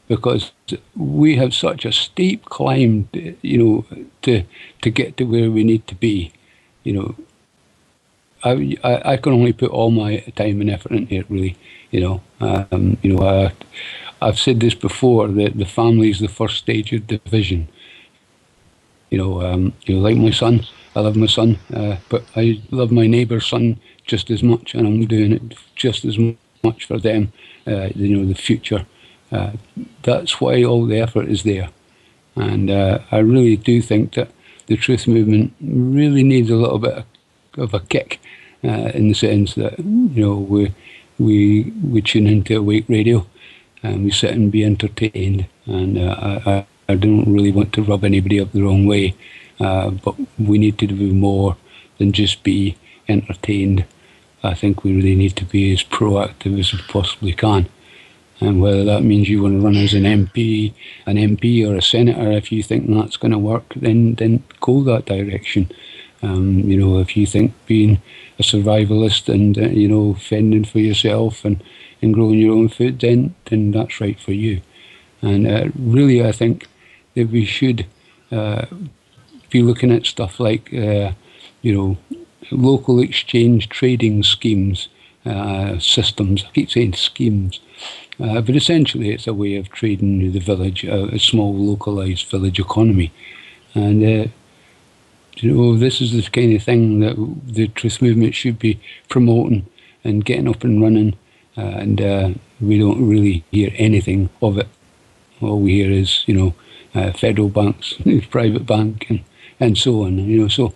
because we have such a steep climb, to get to where we need to be. I can only put all my time and effort into it, really. I've said this before, that the family is the first stage of division. Like my son, I love my son, but I love my neighbour's son just as much, and I'm doing it just as much for them. The future. That's why all the effort is there, and I really do think that the truth movement really needs a little bit of a kick, in the sense that we tune into Awake Radio, and we sit and be entertained, and I don't really want to rub anybody up the wrong way, but we need to do more than just be entertained. I think we really need to be as proactive as we possibly can. And whether that means you want to run as an MP or a senator, if you think that's going to work, then go that direction. If you think being a survivalist and fending for yourself and growing your own food, then that's right for you. And really, I think that we should be looking at stuff like local exchange trading schemes, systems. I keep saying schemes. But essentially, it's a way of trading the village, a small localised village economy. And, this is the kind of thing that the truth movement should be promoting and getting up and running. And we don't really hear anything of it. All we hear is, federal banks, private bank, and so on. So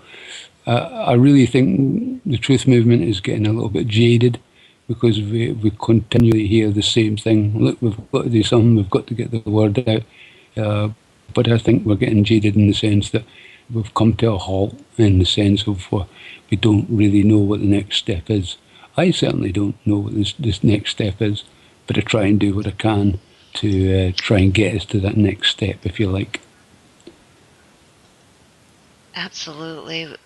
I really think the truth movement is getting a little bit jaded, because we continually hear the same thing. Look, we've got to do something, we've got to get the word out. But I think we're getting jaded in the sense that we've come to a halt, in the sense of we don't really know what the next step is. I certainly don't know what this next step is, but I try and do what I can to try and get us to that next step, if you like. Absolutely.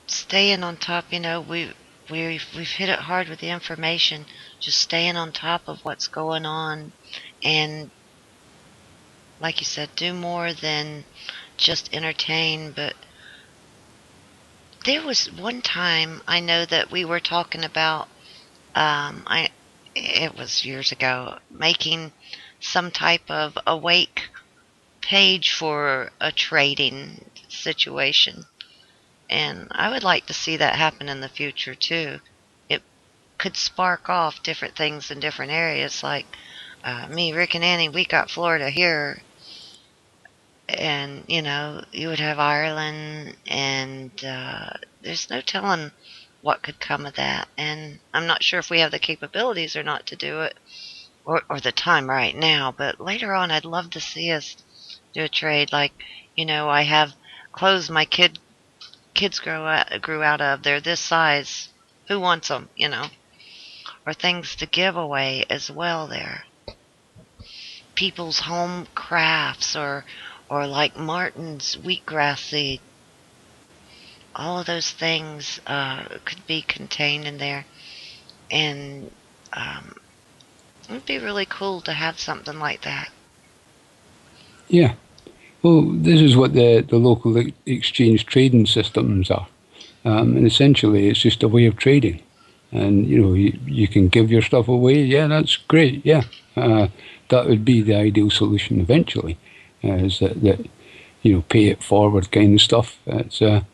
Staying on top, we've hit it hard with the information, just staying on top of what's going on, and like you said, do more than just entertain. But there was one time I know that we were talking about, it was years ago, making some type of awake page for a trading situation. And I would like to see that happen in the future too. It could spark off different things in different areas. Like me, Rick, and Annie, we got Florida here. And, you would have Ireland, and there's no telling what could come of that. And I'm not sure if we have the capabilities or not to do it, or the time right now. But later on, I'd love to see us do a trade. Like, I have clothes my kids grew out of. They're this size. Who wants them? Or things to give away as well. There, people's home crafts, or like Martin's wheatgrass seed. All of those things could be contained in there, and it would be really cool to have something like that. Yeah. Well, this is what the local exchange trading systems are. And essentially, it's just a way of trading. And, you can give your stuff away. Yeah, that's great. Yeah. That would be the ideal solution eventually, is that pay it forward kind of stuff. It's I'm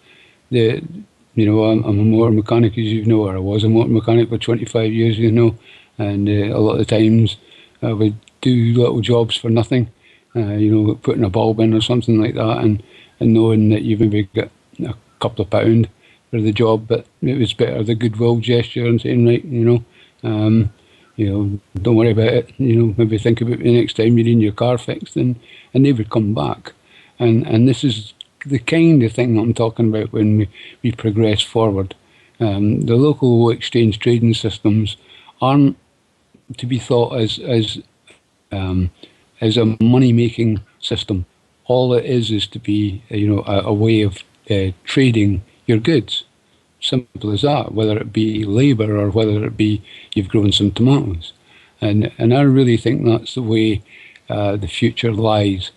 a motor mechanic, as you know, or I was a motor mechanic for 25 years, and a lot of times I would do little jobs for nothing. Putting a bulb in or something like that, and knowing that you've maybe got a couple of pounds for the job, but it was better the goodwill gesture and saying, right, don't worry about it, maybe think about it the next time you need your car fixed, and they would come back. And this is the kind of thing I'm talking about when we progress forward. The local exchange trading systems aren't to be thought as a money making system. All it is to be a way of trading your goods. Simple as that. Whether it be labour or whether it be you've grown some tomatoes, and I really think that's the way the future lies.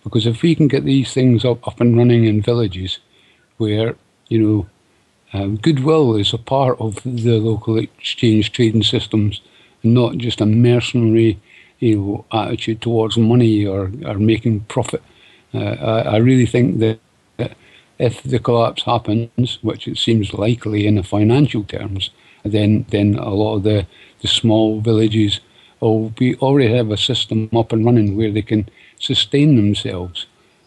Because if we can get these things up and running in villages, where goodwill is a part of the local exchange trading systems, not just a mercenary, attitude towards money or making profit. I really think that if the collapse happens, which it seems likely in the financial terms, then a lot of the small villages will already have a system up and running where they can sustain themselves.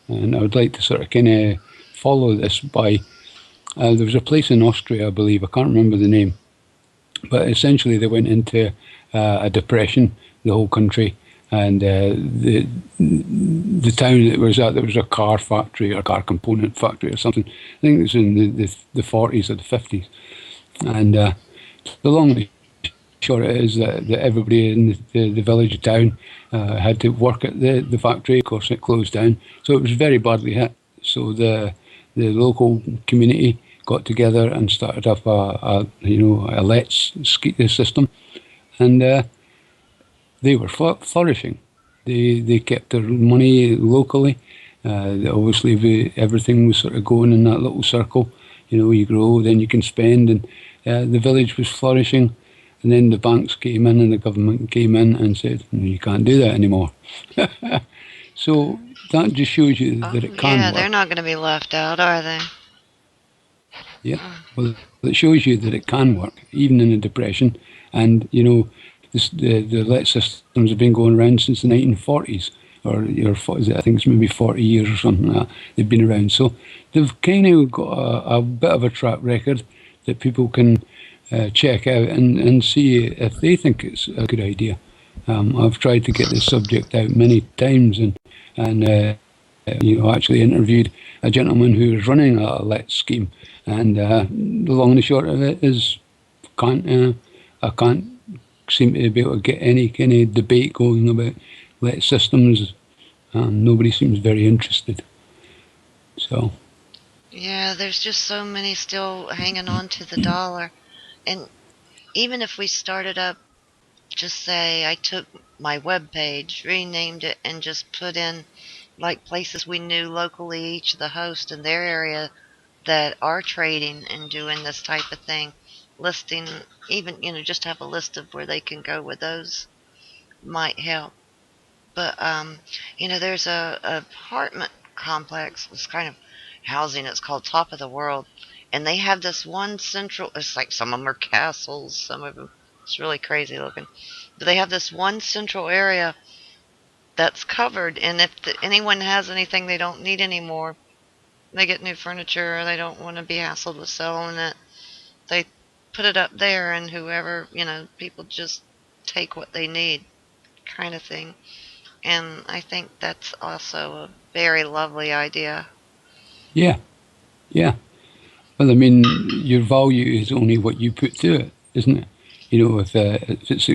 And I would like to sort of kind of follow this by there was a place in Austria, I believe, I can't remember the name, but essentially they went into a depression, the whole country, and the town that was at, there was a car factory or a car component factory or something. I think it was in the 40s or the 50s. And the long and short it is that everybody in the village or town had to work at the factory. Of course, it closed down, so it was very badly hit. So the local community got together and started up a let's system, and they were flourishing. They kept their money locally. Obviously, everything was sort of going in that little circle. You grow, then you can spend, and the village was flourishing. And then the banks came in and the government came in and said, "No, you can't do that anymore." So that just shows you that it can work. They're not going to be left out, are they? Yeah, well, it shows you that it can work, even in a depression. And, the let systems have been going around since the 1940s, or I think it's maybe 40 years or something like that. They've been around. So they've kind of got a bit of a track record that people can check out and see if they think it's a good idea. I've tried to get this subject out many times and actually interviewed a gentleman who was running a let scheme. And the long and the short of it is, I can't seem to be able to get any kind of debate going about let systems. Nobody seems very interested. So. Yeah, there's just so many still hanging on to the dollar. And even if we started up, just say I took my web page, renamed it, and just put in like places we knew locally, each of the hosts in their area that are trading and doing this type of thing, listing, even, just have a list of where they can go with those might help. But, there's a apartment complex, this kind of housing, it's called Top of the World. And they have this one central, it's like some of them are castles, some of them, it's really crazy looking. But they have this one central area that's covered. And if anyone has anything they don't need anymore, they get new furniture, or they don't want to be hassled with selling it, they put it up there, and whoever, people just take what they need, kind of thing. And I think that's also a very lovely idea. Yeah, yeah. Well, I mean, your value is only what you put to it, isn't it? If it's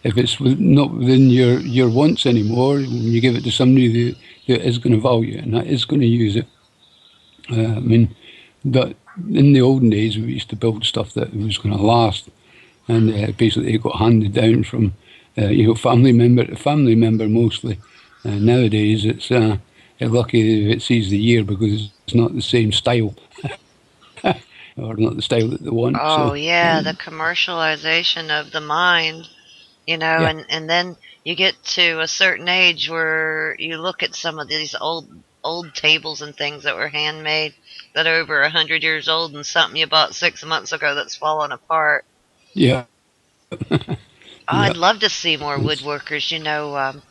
if it's not within your wants anymore, when you give it to somebody that is going to value it and that is going to use it. I mean, that in the olden days we used to build stuff that was going to last, and basically it got handed down from family member to family member mostly. Nowadays it's lucky if it sees the year because it's not the same style. Or not the style that they want. Oh, So, yeah, the commercialization of the mind, yeah, and then you get to a certain age where you look at some of these old tables and things that were handmade that are over 100 years old, and something you bought 6 months ago that's fallen apart. yeah, Oh, yeah, I'd love to see more it's, woodworkers.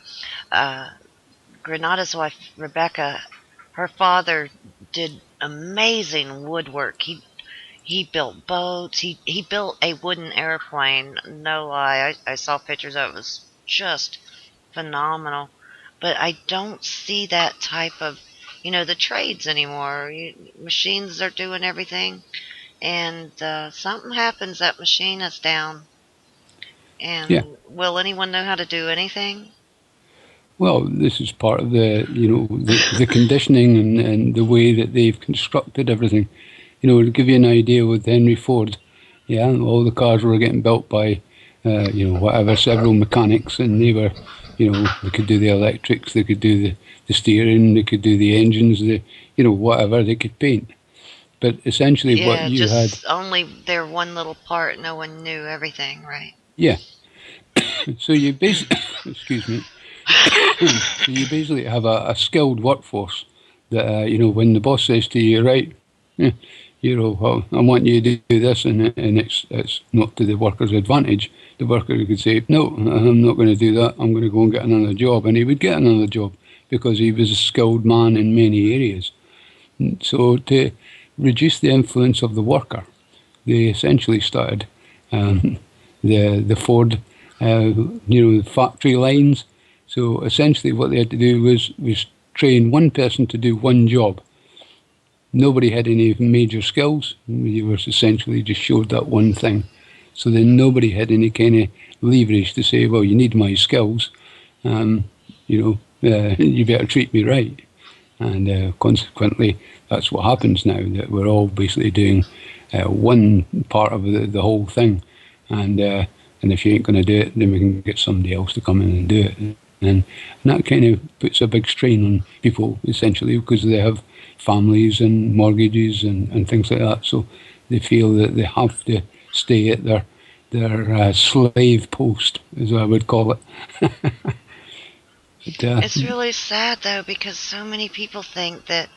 Granada's wife, Rebecca, her father did amazing woodwork. He built boats. He built a wooden airplane. No lie, I saw pictures of it. It was just phenomenal. but I don't see that type of, the trades anymore. Machines are doing everything, and something happens, that machine is down. Yeah. And will anyone know how to do anything? Well, this is part of the conditioning and the way that they've constructed everything. To give you an idea with Henry Ford, yeah, all the cars were getting built by, whatever, several mechanics, and they were, they could do the electrics, they could do the steering, they could do the engines, whatever, they could paint. But essentially what Yeah, you had, just only their one little part. No one knew everything, right? yeah. So you basically, excuse me, so you basically have a skilled workforce that, when the boss says to you, right, yeah, well, I want you to do this, and it's not to the worker's advantage. The worker could say, no, I'm not going to do that. I'm going to go and get another job. And he would get another job because he was a skilled man in many areas. So to reduce the influence of the worker, they essentially started the Ford, the factory lines. So essentially what they had to do was train one person to do one job. Nobody had any major skills. You were essentially just showed that one thing. So then nobody had any kind of leverage to say, well, you need my skills. You better treat me right. And consequently, that's what happens now, that we're all basically doing one part of the whole thing. And if you ain't going to do it, then we can get somebody else to come in and do it. And that kind of puts a big strain on people, essentially, because they have families and mortgages and things like that. So they feel that they have to stay at their slave post, as I would call it. But, It's really sad, though, because so many people think that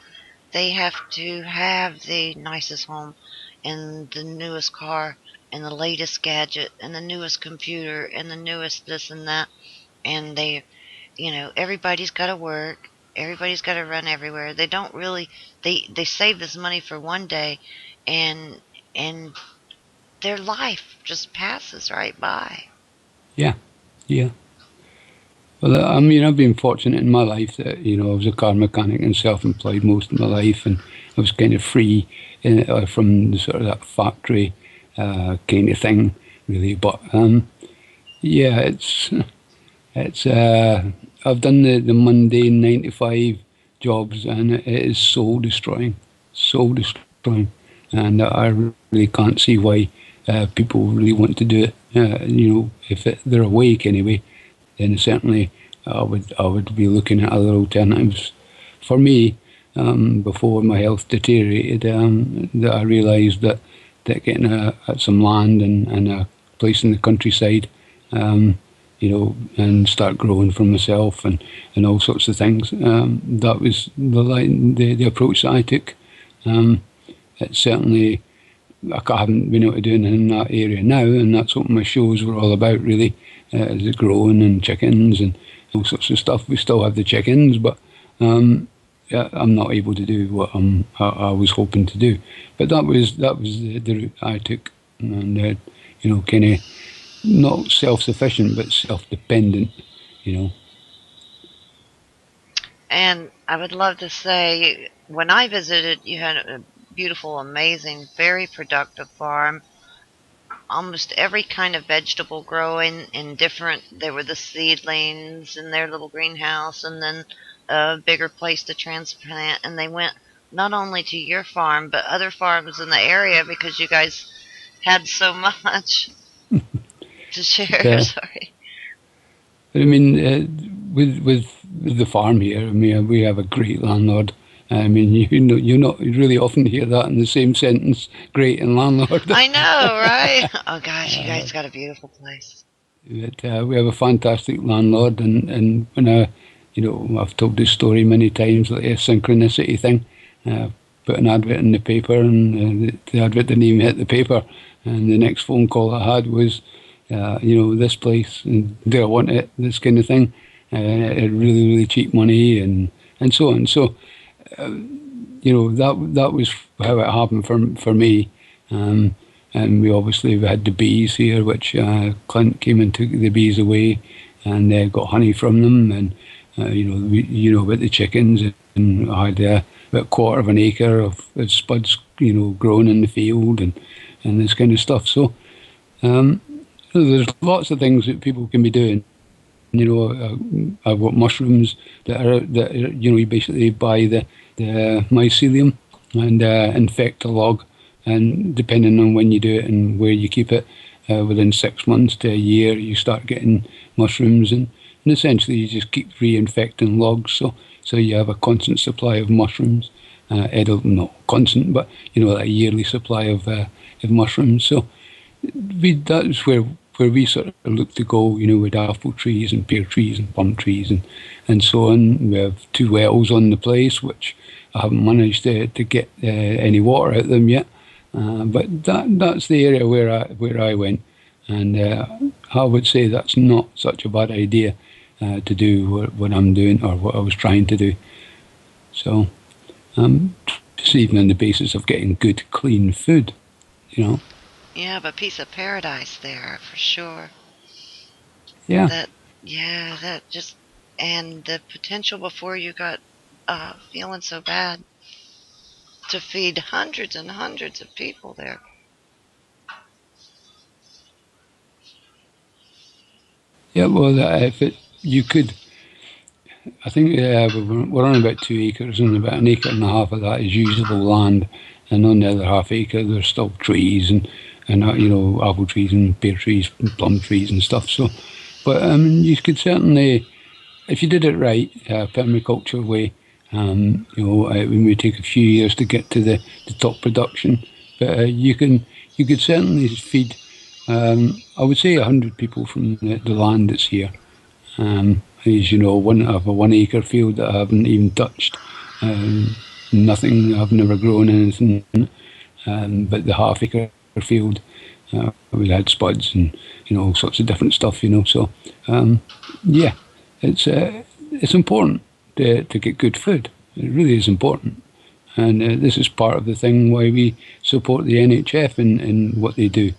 they have to have the nicest home and the newest car and the latest gadget and the newest computer and the newest this and that. And everybody's got to work. Everybody's got to run everywhere. They don't really, they save this money for one day, and their life just passes right by. yeah. Well, I mean, I've been fortunate in my life that, I was a car mechanic and self-employed most of my life, and I was kind of free from the sort of that factory kind of thing, really. But, yeah, it's I've done the mundane 9 to 5 jobs, and it is soul destroying. And I really can't see why people really want to do it. If they're awake anyway, then certainly I would be looking at other alternatives. For me, before my health deteriorated, that I realised that getting at some land and a place in the countryside, and start growing for myself and all sorts of things. That was the approach that I took. It's certainly, I haven't been able to do anything in that area now, and that's what my shows were all about, really, the growing and chickens and all sorts of stuff. We still have the chickens, but yeah, I'm not able to do what I was hoping to do. But that was the route I took, and kind of not self-sufficient, but self-dependent, And I would love to say, when I visited, you had a beautiful, amazing, very productive farm. Almost every kind of vegetable growing in different. There were the seedlings in their little greenhouse, and then a bigger place to transplant. And they went not only to your farm, but other farms in the area, because you guys had so much to share. Sorry. But I mean, with the farm here, I mean, we have a great landlord. I mean, you not really often hear that in the same sentence, great and landlord. I know, right? Oh gosh, you guys got a beautiful place. But, we have a fantastic landlord, and when I've told this story many times, like a synchronicity thing. Put an advert in the paper, and the advert didn't even hit the paper, and the next phone call I had was, this place, and do I want it, this kind of thing, at really, really cheap money, and so on. So, that was how it happened for me. And we had the bees here, which Clint came and took the bees away, and got honey from them, You know about the chickens, and I had about a quarter of an acre of spuds, growing in the field, and this kind of stuff. So there's lots of things that people can be doing. I've got mushrooms that you basically buy the mycelium and infect a log, and depending on when you do it and where you keep it, within 6 months to a year, you start getting mushrooms, and essentially you just keep reinfecting logs, so you have a constant supply of mushrooms, edible, not constant, but like a yearly supply of mushrooms. So that's where we sort of look to go, with apple trees and pear trees and plum trees and so on. We have 2 wells on the place, which I haven't managed to get any water out of them yet. But that's the area where I went, and I would say that's not such a bad idea to do what I'm doing, or what I was trying to do. So just even on the basis of getting good, clean food, You have a piece of paradise there for sure. Yeah. That just, and the potential before you got feeling so bad to feed hundreds and hundreds of people there. Yeah, well, you could, I think we're on about 2 acres, and about an acre and a half of that is usable land, and on the other half acre there's still trees and apple trees and pear trees and plum trees and stuff. So, but you could certainly, if you did it right, permaculture way, it may take a few years to get to the top production, but you could certainly feed, I would say 100 people from the land that's here. As you know, I have a 1 acre field that I haven't even touched. Nothing, I've never grown anything. But the half acre field, we had spuds and all sorts of different stuff. So yeah, it's important to get good food. It really is important, and this is part of the thing why we support the NHF in what they do,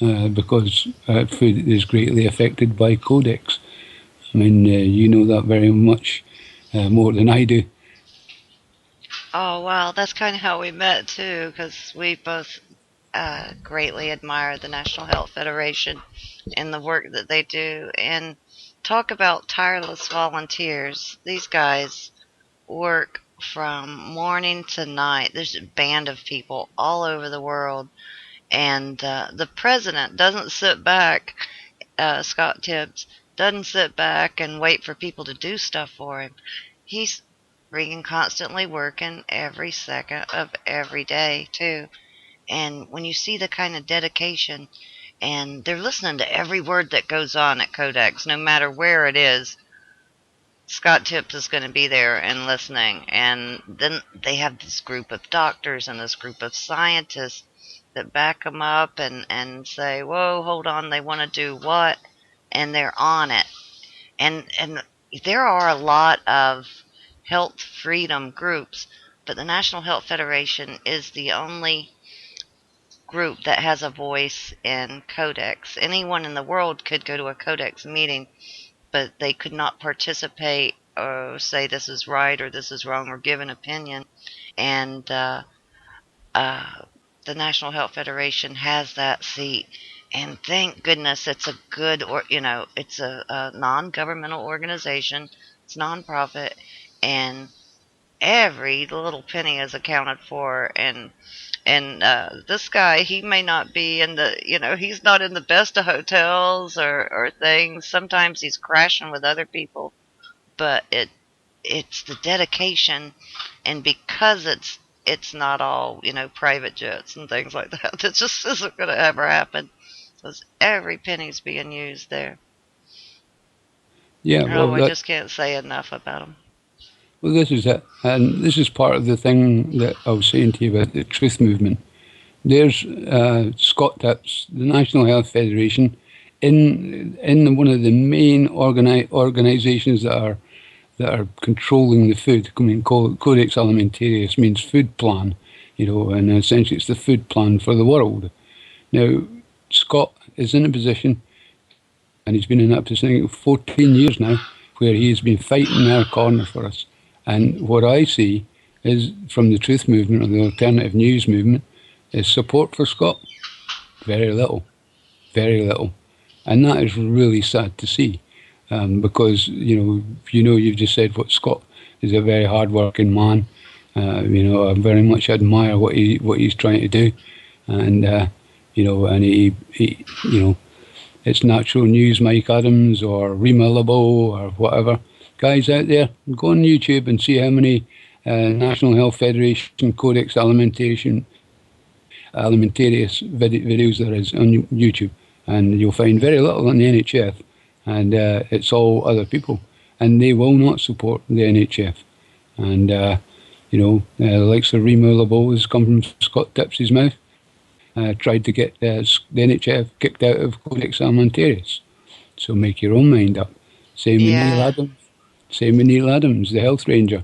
because food is greatly affected by codex. I mean, you know that very much more than I do. Oh, wow, that's kind of how we met too, because we both greatly admire the National Health Federation and the work that they do. And talk about tireless volunteers. These guys work from morning to night. There's a band of people all over the world. And the president doesn't sit back, Scott Tibbs, doesn't sit back and wait for people to do stuff for him. He's freaking constantly working every second of every day, too. And when you see the kind of dedication, and they're listening to every word that goes on at Codex, no matter where it is, Scott Tibbs is going to be there and listening. And then they have this group of doctors and this group of scientists that back them up and say, whoa, hold on, they want to do what? And they're on it. And there are a lot of health freedom groups, but the National Health Federation is the only group that has a voice in Codex. Anyone in the world could go to a Codex meeting, but they could not participate or say this is right or this is wrong or give an opinion. And the National Health Federation has that seat. And thank goodness it's a good, it's a non-governmental organization. It's non-profit, and every little penny is accounted for. And this guy, he may not be in he's not in the best of hotels or things. Sometimes he's crashing with other people, but it's the dedication, and because it's not all private jets and things like that. That just isn't going to ever happen. Because every penny's being used there. Yeah, well, I just can't say enough about them. Well, this is it, and this is part of the thing that I was saying to you about the truth movement. There's Scott Tibbs, the National Health Federation, in one of the main organisations that are controlling the food. I mean, Codex Alimentarius means food plan, and essentially it's the food plan for the world. Now, Scott is in a position, and he's been in that position for 14 years now, where he has been fighting our corner for us. And what I see is, from the truth movement or the alternative news movement, is support for Scott. Very little. Very little. And that is really sad to see. Because, you've just said what Scott is a very hard-working man. I very much admire what he's trying to do. And, and he it's Natural News, Mike Adams, or Rima Labo, or whatever. Guys out there, go on YouTube and see how many National Health Federation Codex Alimentarius videos there is on YouTube. And you'll find very little on the NHF. And it's all other people. And they will not support the NHF. And, the likes of Rima Labo has come from Scott Tips's mouth. Tried to get the NHF kicked out of Codex Alimentarius. So make your own mind up. Same with Neil Adams. Same with Neil Adams, the health ranger.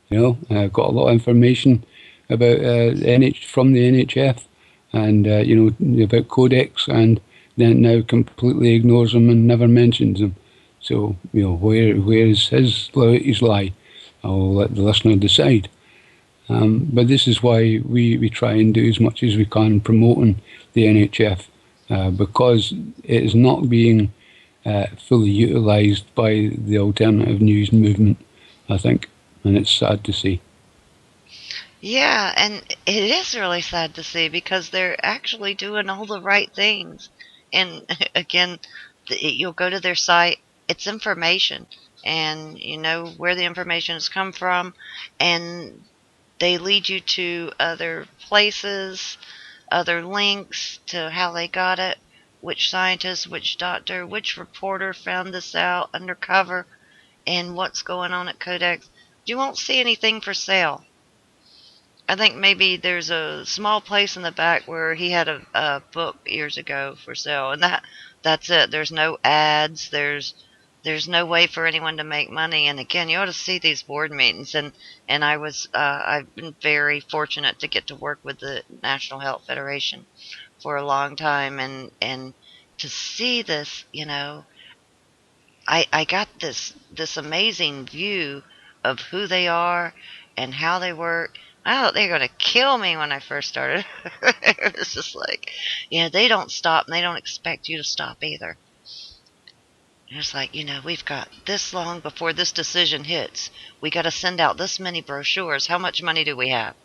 Got a lot of information about from the NHF and about Codex, and then now completely ignores them and never mentions them. So where is his loyalties lie? I'll let the listener decide. But this is why we try and do as much as we can promoting the NHF, because it is not being fully utilised by the alternative news movement, I think, and it's sad to see. Yeah, and it is really sad to see because they're actually doing all the right things. And again, you'll go to their site, it's information, and you know where the information has come from, and they lead you to other places, other links to how they got it, which scientist, which doctor, which reporter found this out undercover, and what's going on at Codex. You won't see anything for sale. I think maybe there's a small place in the back where he had a book years ago for sale, and that's it. There's no ads. There's no way for anyone to make money. And again, you ought to see these board meetings. And I've been very fortunate to get to work with the National Health Federation for a long time, and to see this, I got this amazing view of who they are and how they work. I thought they were going to kill me when I first started. It was just like, they don't stop, and they don't expect you to stop either. It's like, we've got this long before this decision hits. We got to send out this many brochures. How much money do we have?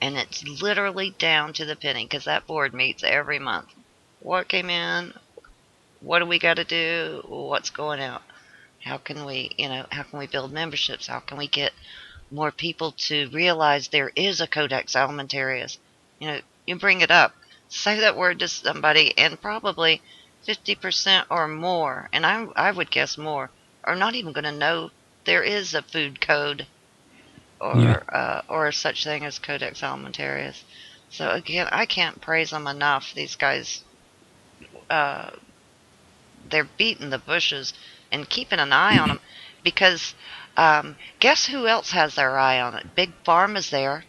And it's literally down to the penny, because that board meets every month. What came in? What do we got to do? What's going out? How can we build memberships? How can we get more people to realize there is a Codex Alimentarius? You bring it up, say that word to somebody, and probably 50% or more, and I would guess more, are not even going to know there is a food code or such thing as Codex Alimentarius. So again, I can't praise them enough. These guys, they're beating the bushes and keeping an eye on them, because guess who else has their eye on it? Big Pharma's there.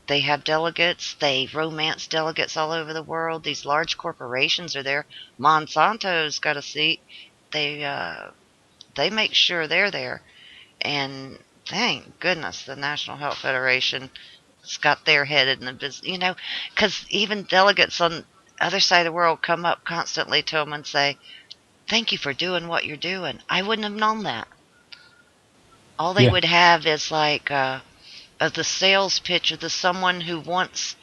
They have delegates. They romance delegates all over the world. These large corporations are there. Monsanto's got a seat. They make sure they're there. And thank goodness the National Health Federation has got their head in the business. Because even delegates on the other side of the world come up constantly to them and say, "Thank you for doing what you're doing. I wouldn't have known that." All they would have is like the sales pitch of someone who wants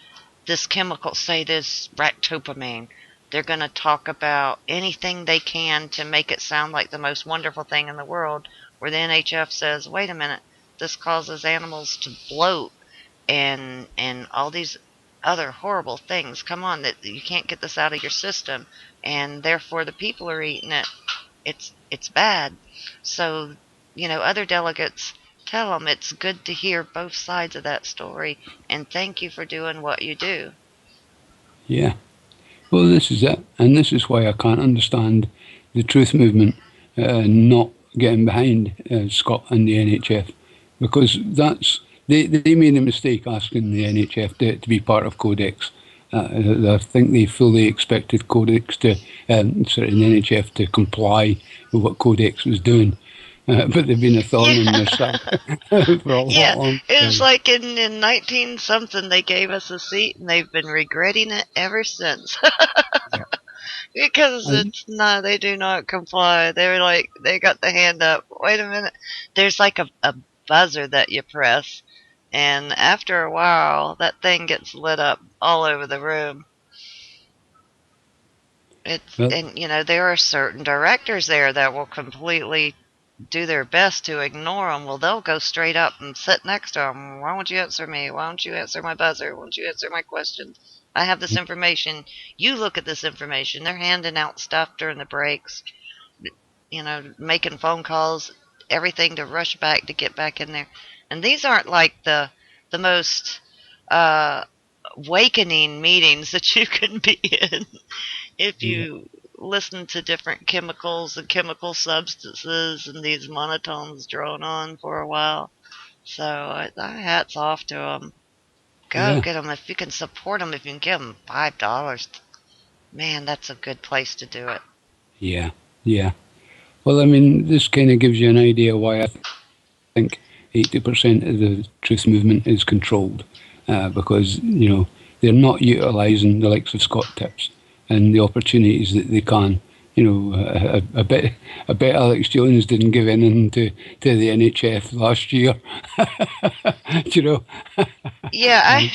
this chemical, say this ractopamine. They're going to talk about anything they can to make it sound like the most wonderful thing in the world, where the NHF says, wait a minute, this causes animals to bloat and all these other horrible things. Come on, that you can't get this out of your system, and therefore the people are eating it. It's bad. So, other delegates tell them it's good to hear both sides of that story, and thank you for doing what you do. Yeah. Well, this is it, and this is why I can't understand the truth movement not getting behind Scott and the NHF, because they made a mistake asking the NHF to be part of Codex, I think they fully expected Codex to, sorry, the NHF to comply with what Codex was doing. But they've been a thorn in Yeah. their side for a Yeah, long it was time. like in 19 something they gave us a seat and they've been regretting it ever since. Yeah. Because And, it's no, they do not comply. They're like, they got the hand up. Wait a minute. There's like a buzzer that you press, and after a while, that thing gets lit up all over the room. well, And there are certain directors there that will completely do their best to ignore them. Well, they'll go straight up and sit next to them. Why won't you answer me? Why don't you answer my buzzer? Why don't you answer my questions? I have this information. You look at this information. They're handing out stuff during the breaks, making phone calls, everything to rush back to get back in there. And these aren't like the most uh, awakening meetings that you can be in if yeah, you listen to different chemicals and chemical substances and these monotones drone on for a while. So hats off to them. Go yeah, get them if you can support them. If you can give them $5, man, that's a good place to do it. yeah, yeah. Well, I mean, this kind of gives you an idea why I think 80% of the truth movement is controlled, because they're not utilising the likes of Scott Tips and the opportunities that they can. I bet Alex Jones didn't give in to the NHF last year. you know, Yeah, um,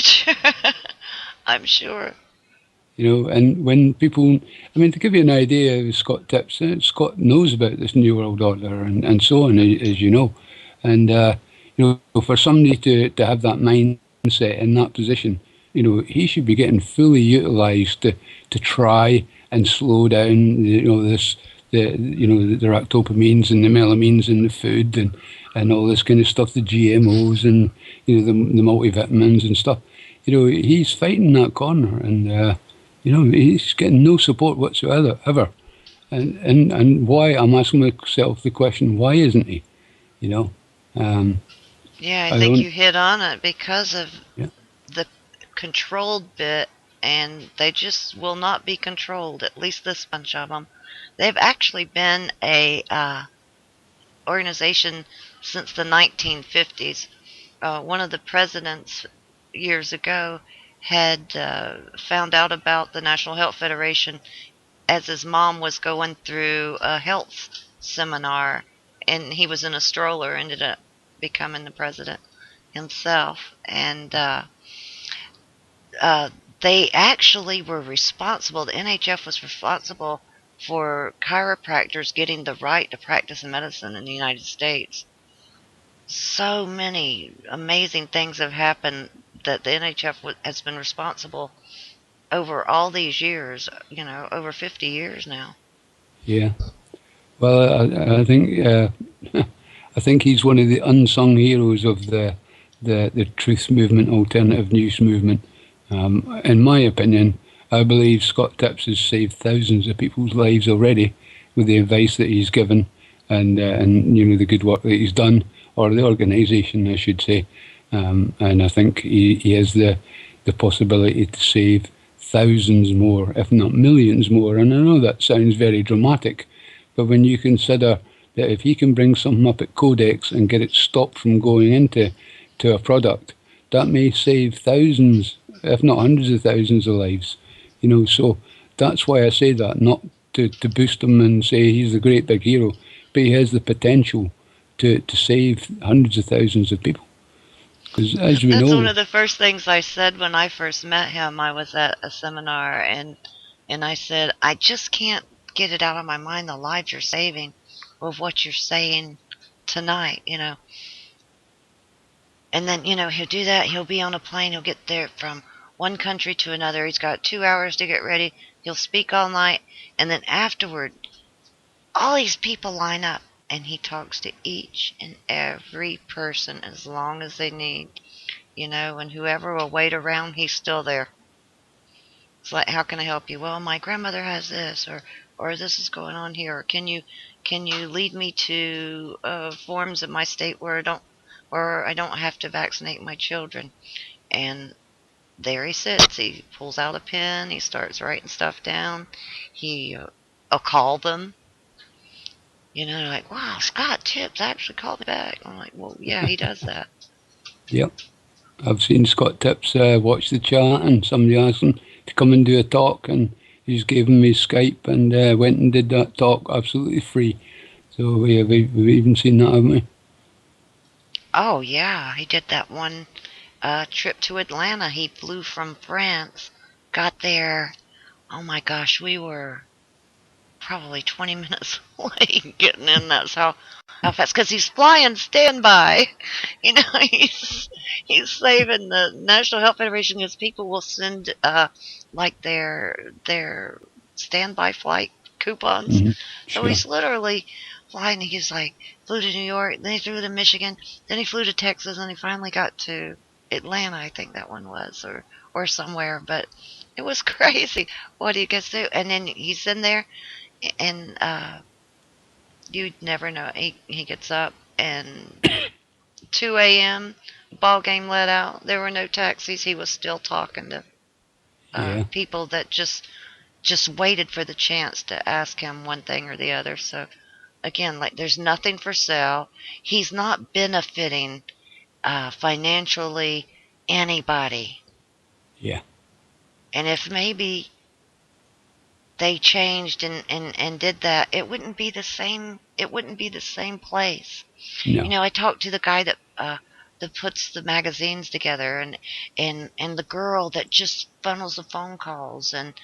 I'm sure. and when people, I mean, to give you an idea of Scott Tips, Scott knows about this New World Order and so on, as you know. And, for somebody to have that mindset in that position, he should be getting fully utilised to try and slow down, the ractopamines and the melamines in the food and all this kind of stuff, the GMOs and, the multivitamins and stuff. He's fighting that corner and, he's getting no support whatsoever. Ever. And why? I'm asking myself the question: why isn't he? You know, um, Yeah, I I think don't. you hit on it because of Yeah, the controlled bit, and they just will not be controlled. At least this bunch of them. They've actually been a organization since the 1950s. One of the presidents years ago had found out about the National Health Federation as his mom was going through a health seminar, and he was in a stroller, ended up becoming the president himself. And uh, they actually were responsible, the NHF was responsible for chiropractors getting the right to practice medicine in the United States. So many amazing things have happened that the NHF has been responsible over all these years, over 50 years now. yeah. Well, I think I think he's one of the unsung heroes of the truth movement, alternative news movement. In my opinion, I believe Scott Tips has saved thousands of people's lives already with the advice that he's given and the good work that he's done, or the organisation, I should say. And I think he has the possibility to save thousands more, if not millions more. And I know that sounds very dramatic, but when you consider that if he can bring something up at Codex and get it stopped from going into a product, that may save thousands, if not hundreds of thousands of lives. So that's why I say that, not to boost him and say he's the great big hero, but he has the potential to save hundreds of thousands of people. Because as we That's one know, of the first things I said when I first met him. I was at a seminar, and I said, I just can't get it out of my mind the lives you're saving with what you're saying tonight. And then, he'll do that. He'll be on a plane. He'll get there from one country to another. He's got 2 hours to get ready. He'll speak all night. And then afterward, all these people line up, and he talks to each and every person as long as they need, and whoever will wait around, he's still there. It's like, how can I help you? Well, my grandmother has this, or this is going on here. Or can you lead me to forms of my state where I don't have to vaccinate my children? And there he sits. He pulls out a pen. He starts writing stuff down. He'll call them. Like, wow, Scott Tips actually called me back. I'm like, well, yeah, he does that. Yep. I've seen Scott Tips watch the chat, and somebody asked him to come and do a talk, and he just gave him his Skype and went and did that talk absolutely free. So we've even seen that, haven't we? Oh, yeah, he did that one trip to Atlanta. He flew from France, got there. Oh my gosh, we were probably 20 minutes late getting in. That's how fast, because he's flying standby. He's saving the National Health Federation because people will send like their standby flight coupons. Mm-hmm. So Sure. he's literally flying. He's like flew to New York, then he flew to Michigan, then he flew to Texas, and he finally got to Atlanta. I think that one was, or somewhere. But it was crazy what he gets to, and then he's in there, and you'd never know. He gets up, and 2 a.m. ball game let out. There were no taxis. He was still talking to Yeah. people that just waited for the chance to ask him one thing or the other. So again, like, there's nothing for sale. He's not benefiting financially anybody. Yeah. And if maybe they changed and did that, it wouldn't be the same. It wouldn't be the same place. No. I talked to the guy that puts the magazines together, and the girl that just funnels the phone calls, and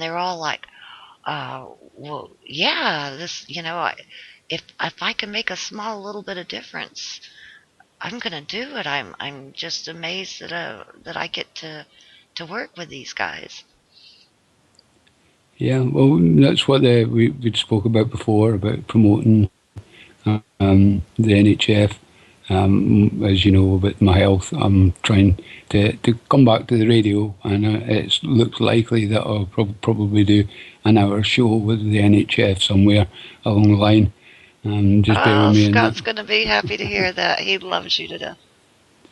they're all like, well, yeah, this, if I can make a small little bit of difference, I'm gonna do it. I'm just amazed that I get to work with these guys. Yeah, well, that's what we'd spoke about before, about promoting the NHF. As you know, about my health, I'm trying to come back to the radio, and it looks likely that I'll probably do an hour show with the NHF somewhere along the line. Just bear with me. Scott's going to be happy to hear that. He loves you to death.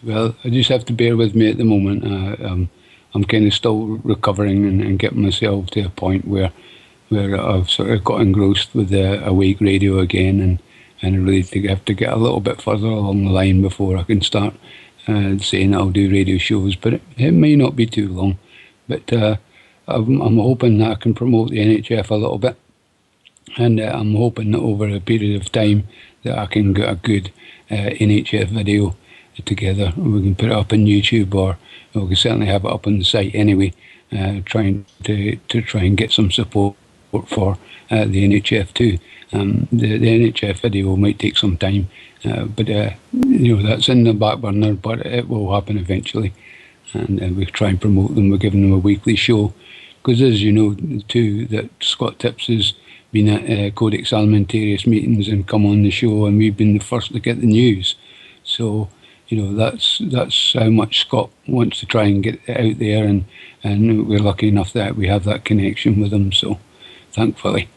Well, I just have to bear with me at the moment. I'm kind of still recovering and getting myself to a point where I've sort of got engrossed with the awake radio again, and I really have to get a little bit further along the line before I can start saying I'll do radio shows. But it may not be too long. But I'm hoping that I can promote the NHF a little bit, and I'm hoping that over a period of time that I can get a good NHF video together. We can put it up on YouTube, or we can certainly have it up on the site anyway, trying to try and get some support for the NHF too. The NHF video might take some time, but that's in the back burner, but it will happen eventually, and we try and promote them. We're giving them a weekly show, because as you know too, that Scott Tips has been at Codex Alimentarius meetings and come on the show, and we've been the first to get the news. So that's how much Scott wants to try and get it out there, and we're lucky enough that we have that connection with him. So thankfully.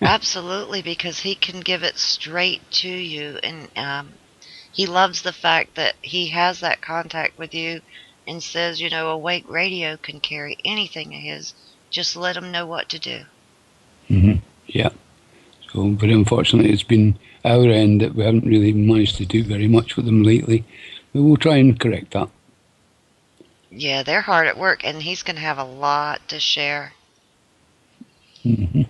Absolutely, because he can give it straight to you, and he loves the fact that he has that contact with you, and says, Awake Radio can carry anything of his. Just let him know what to do. Mm-hmm. Yeah. So, but unfortunately, it's been our end that we haven't really managed to do very much with them lately. But we'll try and correct that. Yeah, they're hard at work, and he's going to have a lot to share. Mm-hmm.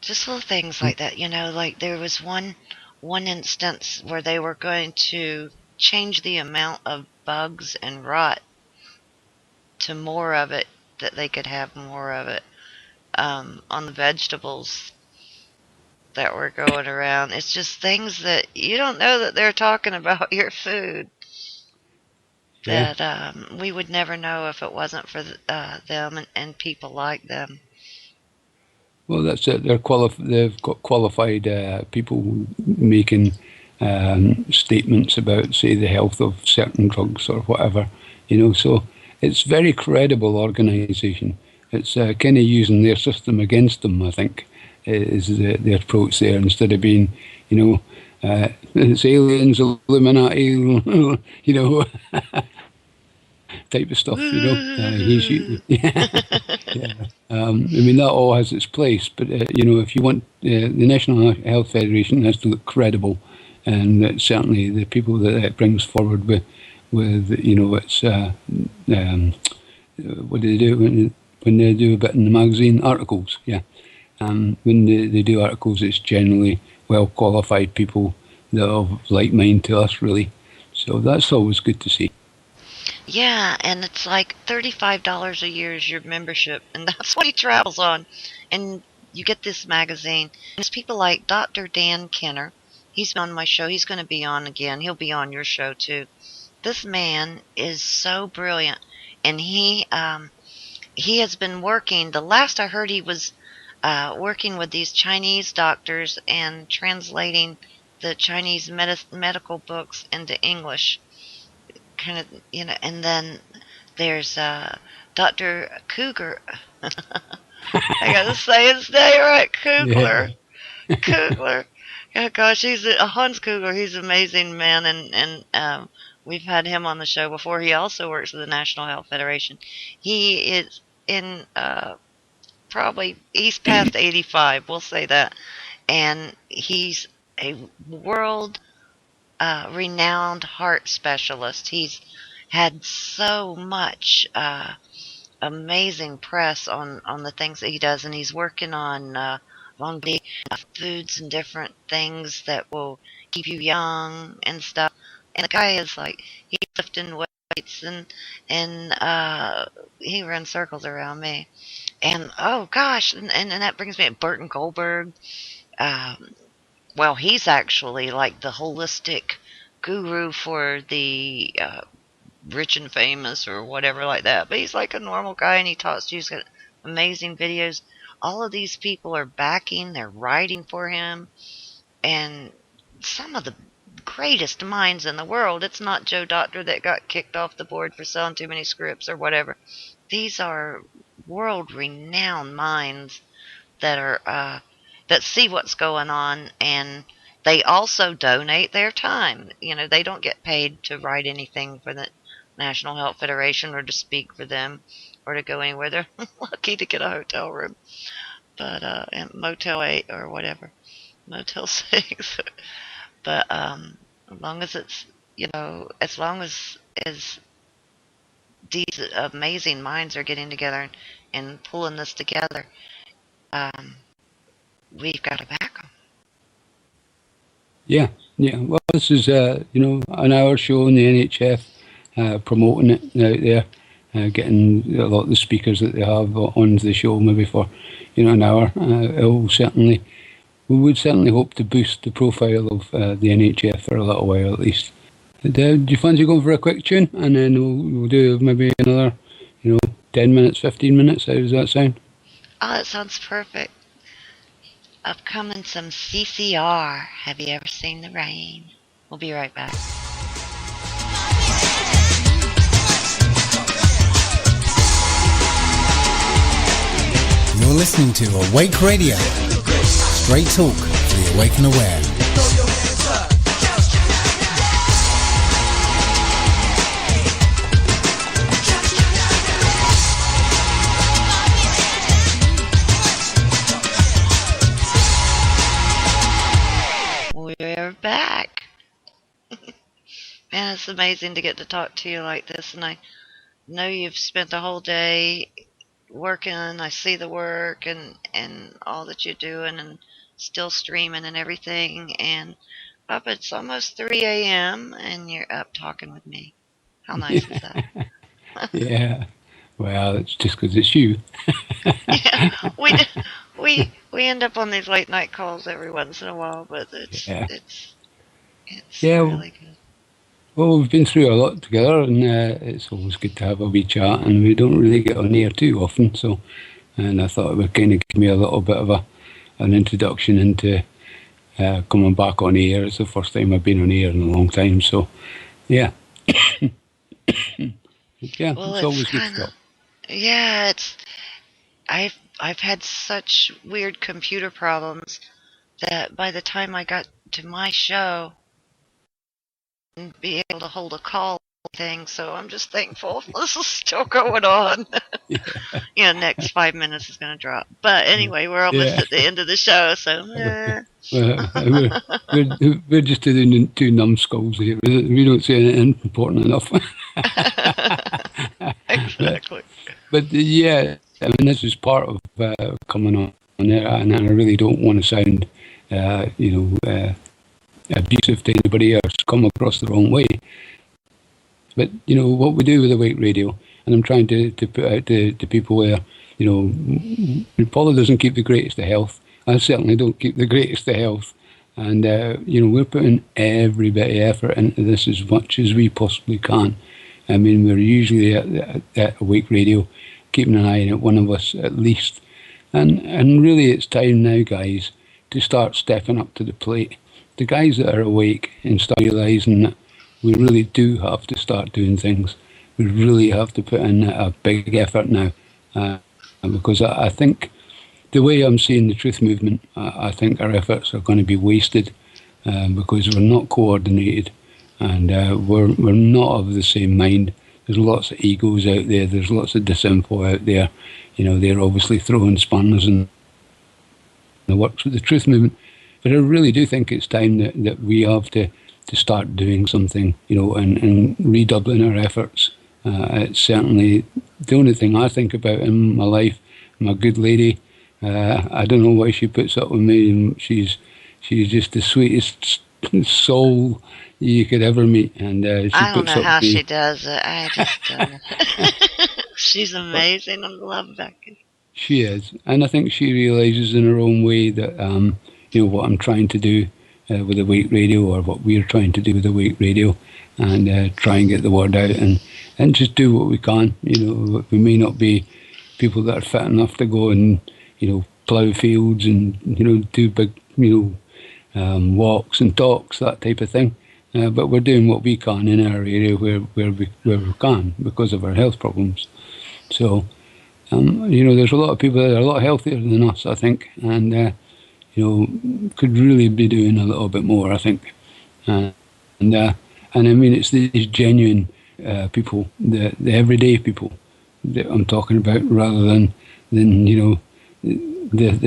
Just little things like that, like there was one instance where they were going to change the amount of bugs and rot to more of it, that they could have more of it on the vegetables that were going around. It's just things that you don't know that they're talking about your food. Yeah. That we would never know if it wasn't for them and people like them. Well, that's it. They've got qualified people making statements about, say, the health of certain drugs or whatever. So it's very credible organisation. It's kind of using their system against them, I think, is the approach there, instead of being, it's aliens, Illuminati, type of stuff, you know. Yeah. I mean, that all has its place, but you know, if you want the National Health Federation has to look credible, and certainly the people that it brings forward with you know, its what do they do when they do a bit in the magazine articles? Yeah, when they do articles, it's generally well qualified people that are of like mind to us, really. So that's always good to see. Yeah, and it's like $35 a year is your membership, and that's what he travels on. And you get this magazine. And it's people like Dr. Dan Kenner. He's been on my show. He's going to be on again. He'll be on your show too. This man is so brilliant, and he has been working. The last I heard, he was working with these Chinese doctors and translating the Chinese medical books into English. Kind of, you know, and then there's Dr. Cougar. I gotta say his name right, Yeah. Kugler. Kugler. Oh gosh, he's a Hans Kugler. He's an amazing man, and we've had him on the show before. He also works with the National Health Federation. He is in probably he's past 85. We'll say that, and he's a world renowned heart specialist. He's had so much amazing press on the things that he does, and he's working on longevity, foods and different things that will keep you young and stuff. And the guy is like he's lifting weights and he runs circles around me. And oh gosh, and that brings me to Burton Goldberg. Um, well, he's actually like the holistic guru for the rich and famous or whatever like that. But he's like a normal guy, and he talks to you. He's got amazing videos. All of these people are backing, they're writing for him, and some of the greatest minds in the world. It's not Joe Doctor that got kicked off the board for selling too many scripts or whatever. These are world renowned minds that are that see what's going on, and they also donate their time. You know, they don't get paid to write anything for the National Health Federation or to speak for them or to go anywhere. They're lucky to get a hotel room, but in Motel 8 or whatever, Motel 6. But as long as it's, you know, as long as these amazing minds are getting together and pulling this together, um, we've got to back them. Yeah, yeah. Well, this is you know, an hour show on the NHF, promoting it out there, getting a lot of the speakers that they have on the show maybe for, you know, an hour. We would certainly hope to boost the profile of the NHF for a little while at least. But, do you fancy going for a quick tune, and then we'll do maybe another, you know, 10 minutes, 15 minutes? How does that sound? Oh, that sounds perfect. Upcoming some CCR. Have you ever seen the rain? We'll be right back. You're listening to Awake Radio. Straight talk for the awake and aware. We're back. Man, it's amazing to get to talk to you like this, and I know you've spent the whole day working. I see the work and all that you're doing, and still streaming and everything, and up it's almost 3 a.m. and you're up talking with me. How nice is that? Yeah. Well, it's just because it's you. Yeah, we end up on these late night calls every once in a while, but it's Yeah. really good. Well, we've been through a lot together, and it's always good to have a wee chat, and we don't really get on air too often, so, and I thought it would kind of give me a little bit of an introduction into coming back on air. It's the first time I've been on air in a long time, so, yeah. Yeah, Well, it's always good to talk. Yeah, I've had such weird computer problems that by the time I got to my show and be able to hold a call thing, so I'm just thankful this is still going on. Next 5 minutes is going to drop. But anyway, we're almost at the end of the show, so. We're just two numbskulls here. We don't say anything important enough. Exactly. But yeah, I mean, this is part of coming on there, and I really don't want to sound, abusive to anybody else, come across the wrong way. But, what we do with the Wake Radio, and I'm trying to put out to people where, Paula doesn't keep the greatest of health. I certainly don't keep the greatest of health. And, we're putting every bit of effort into this as much as we possibly can. I mean, we're usually at Wake Radio, keeping an eye on it, one of us at least. And really it's time now, guys, to start stepping up to the plate. The guys that are awake and start realising that we really do have to start doing things. We really have to put in a big effort now. Because I think the way I'm seeing the truth movement, I think our efforts are going to be wasted because we're not coordinated and we're not of the same mind. There's lots of egos out there. There's lots of disinfo out there. They're obviously throwing spanners in the works with the truth movement. But I really do think it's time that we have to start doing something, and redoubling our efforts. It's certainly the only thing I think about in my life. My good lady, I don't know why she puts up with me, and she's just the sweetest soul you could ever meet. And she I don't puts know up how with me. she does it. I just don't. She's amazing. I love Becky. She is, and I think she realises in her own way that what I'm trying to do with the Wake Radio, or what we're trying to do with the Wake Radio, and try and get the word out and just do what we can. We may not be people that are fit enough to go and plough fields and do big walks and talks, that type of thing. But we're doing what we can in our area where we can because of our health problems. So there's a lot of people that are a lot healthier than us, I think, and could really be doing a little bit more, I think. And I mean, it's these genuine people, the everyday people that I'm talking about, rather than the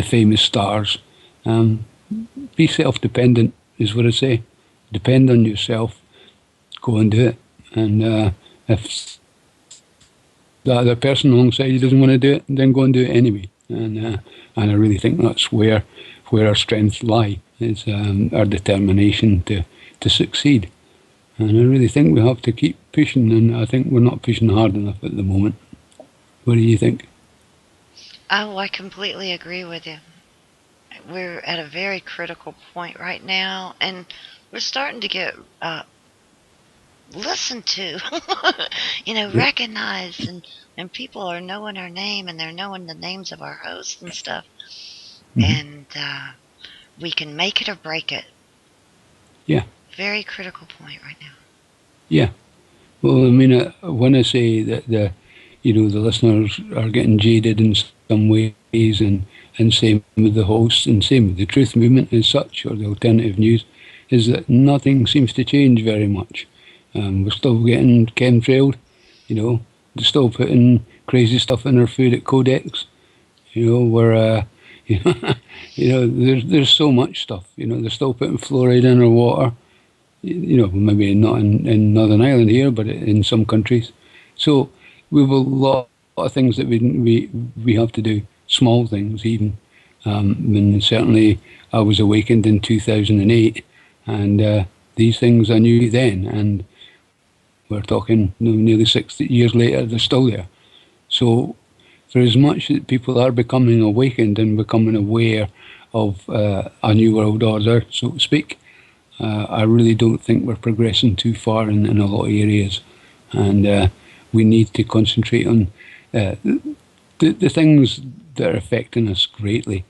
famous stars. Be self-dependent is what I say. Depend on yourself. Go and do it. And if the other person alongside you doesn't want to do it, then go and do it anyway. And I really think that's where our strengths lie, is our determination to succeed. And I really think we have to keep pushing, and I think we're not pushing hard enough at the moment. What do you think? Oh, I completely agree with you. We're at a very critical point right now, and we're starting to get listened to, recognized, and people are knowing our name, and they're knowing the names of our hosts and stuff. And we can make it or break it. Yeah. Very critical point right now. Yeah. Well, I mean, when I say that the listeners are getting jaded in some ways, and same with the hosts, and same with the truth movement as such, or the alternative news, is that nothing seems to change very much. We're still getting chemtrailed, they're still putting crazy stuff in our food at Codex, we're there's so much stuff. They're still putting fluoride in our water. Maybe not in Northern Ireland here, but in some countries. So we have a lot of things that we have to do, small things even. And certainly I was awakened in 2008, and these things I knew then, and we're talking nearly 60 years later, they're still there. So for as much that people are becoming awakened and becoming aware of a new world order, so to speak, I really don't think we're progressing too far in a lot of areas. And we need to concentrate on the things that are affecting us greatly.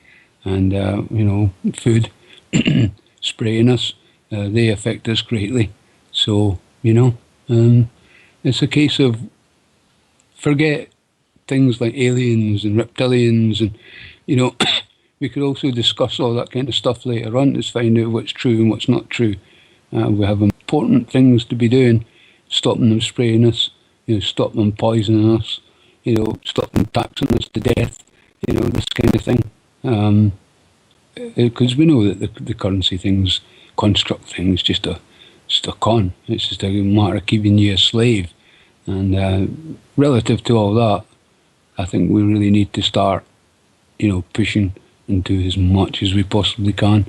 And, food, spraying us, they affect us greatly. So, it's a case of forget things like aliens and reptilians, and we could also discuss all that kind of stuff later on to find out what's true and what's not true. We have important things to be doing stopping them spraying us, stop them poisoning us, stop them taxing us to death, this kind of thing. Because we know that the currency things, construct things, just a con. It's just a matter of keeping you a slave. And relative to all that, I think we really need to start, pushing and do as much as we possibly can.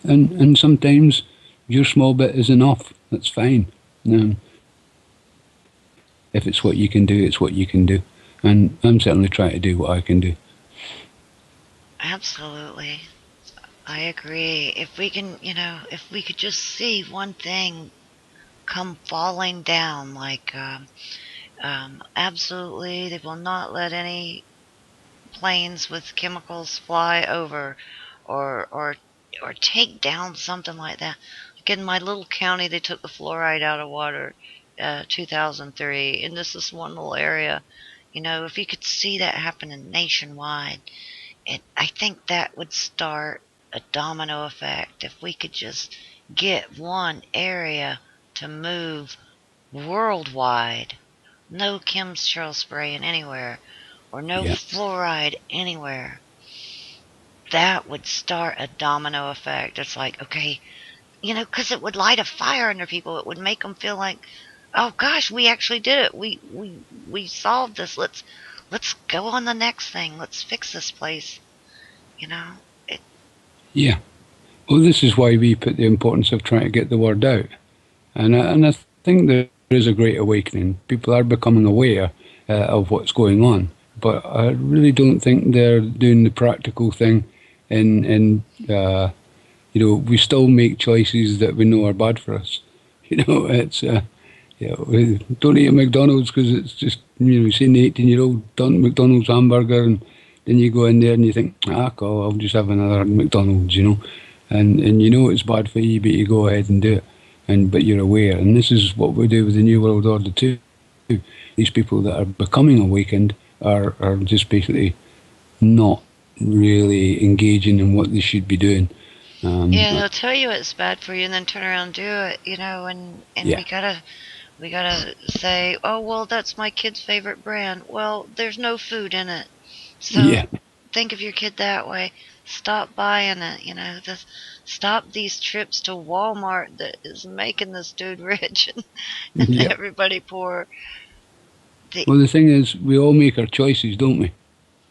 And sometimes your small bit is enough. That's fine. If it's what you can do, it's what you can do. And I'm certainly trying to do what I can do. Absolutely. I agree. If we can, if we could just see one thing come falling down, like, absolutely, they will not let any planes with chemicals fly over, or take down something like that. Like in my little county, they took the fluoride out of water, 2003, and this is one little area. If you could see that happening nationwide, I think that would start a domino effect. If we could just get one area to move worldwide, no chemtrail spraying anywhere, or no fluoride anywhere, that would start a domino effect. It's like, okay, because it would light a fire under people. It would make them feel like, oh gosh, we actually did it. We solved this. Let's go on the next thing. Let's fix this place. Yeah. Well, this is why we put the importance of trying to get the word out. And I think there is a great awakening. People are becoming aware of what's going on. But I really don't think they're doing the practical thing. And we still make choices that we know are bad for us. It's... don't eat at McDonald's because it's just, you see an 18-year-old done McDonald's hamburger, and then you go in there and you think, cool, I'll just have another McDonald's, and it's bad for you, but you go ahead and do it, but you're aware. And this is what we do with the New World Order too. These people that are becoming awakened are just basically not really engaging in what they should be doing. They'll tell you it's bad for you and then turn around and do it, and we gotta say, oh, well, that's my kid's favorite brand. Well, there's no food in it. So think of your kid that way. Stop buying it, just stop these trips to Walmart that is making this dude rich and everybody poor. Well, the thing is, we all make our choices, don't we?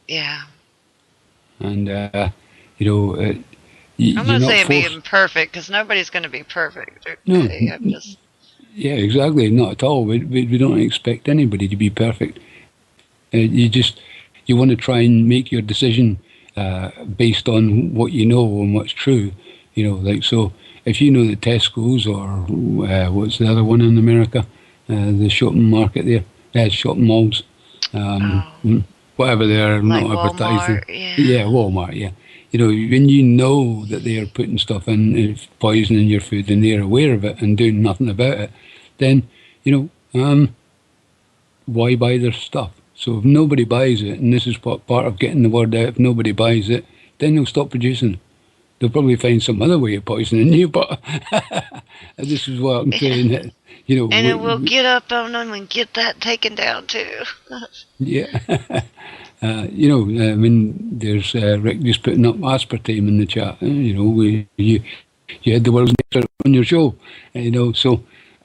Yeah. And, I'm not saying being perfect, because nobody's going to be perfect. Okay? No. I'm just... Yeah, exactly. Not at all. We don't expect anybody to be perfect. You want to try and make your decision based on what you know and what's true. So if you know that Tesco's or what's the other one in America, the shopping market there, shopping malls, whatever they're like not advertising. Walmart, Walmart, yeah. When you know that they are putting stuff in, it's poisoning your food, and they're aware of it and doing nothing about it, then, why buy their stuff? So if nobody buys it, and this is part of getting the word out, if nobody buys it, then they'll stop producing it. They'll probably find some other way of poisoning you, but this is what I'm saying. That, and then we'll get up on them and get that taken down too. Yeah. There's Rick just putting up aspartame in the chat. You had the world's next on your show. So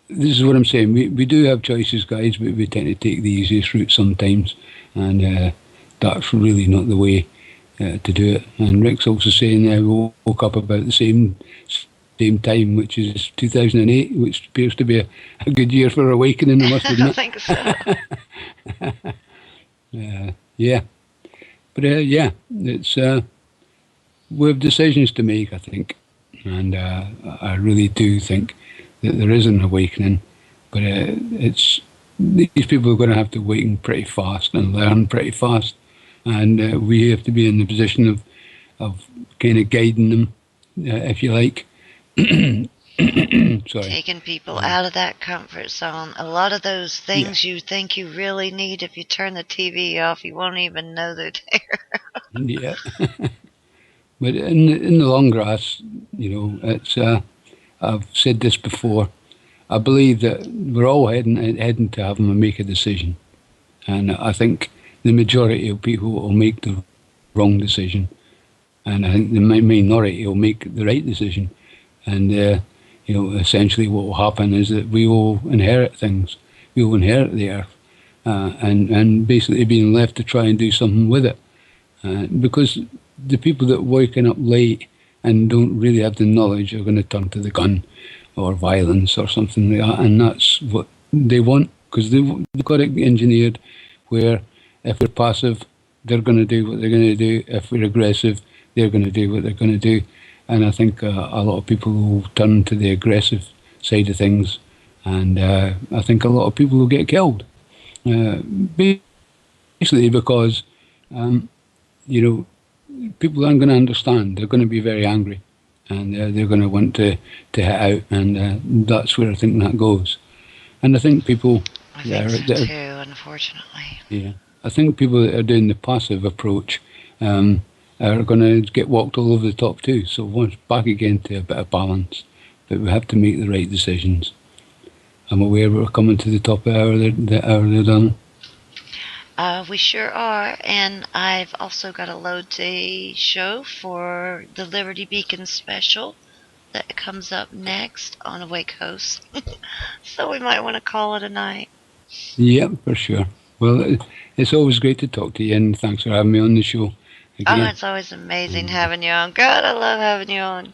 this is what I'm saying. We do have choices, guys, but we tend to take the easiest route sometimes, and that's really not the way to do it. And Rick's also saying we woke up about the same time, which is 2008, which appears to be a good year for awakening, I must admit. I think so. Yeah. But it's we have decisions to make, I think, and I really do think that there is an awakening, but it's these people are going to have to awaken pretty fast and learn pretty fast, and we have to be in the position of kind of guiding them, if you like. Sorry. Taking people out of that comfort zone. A lot of those things you think you really need, if you turn the TV off, you won't even know they're there. Yeah. But in the long grass, it's I've said this before, I believe that we're all heading to having to make a decision. And I think the majority of people will make the wrong decision. And I think the minority will make the right decision. And, essentially what will happen is that we will inherit things. We will inherit the earth. And basically being left to try and do something with it. Because the people that are waking up late and don't really have the knowledge are going to turn to the gun or violence or something like that. And that's what they want, because they've got it engineered where if we're passive, they're going to do what they're going to do. If we're aggressive, they're going to do what they're going to do. And I think a lot of people will turn to the aggressive side of things. And I think a lot of people will get killed. Basically because, people aren't going to understand. They're going to be very angry. And they're going to want to hit out. And that's where I think that goes. And I think people... I think so too, unfortunately. Yeah. I think people that are doing the passive approach are going to get walked all over the top too. So once back again to a bit of balance. But we have to make the right decisions. I'm aware we're coming to the top of the hour they're done. We sure are, and I've also got a load to show for the Liberty Beacon special that comes up next on Awake Host. So we might want to call it a night. Yeah, for sure. Well, it's always great to talk to you, and thanks for having me on the show again. Oh, it's always amazing having you on. God, I love having you on.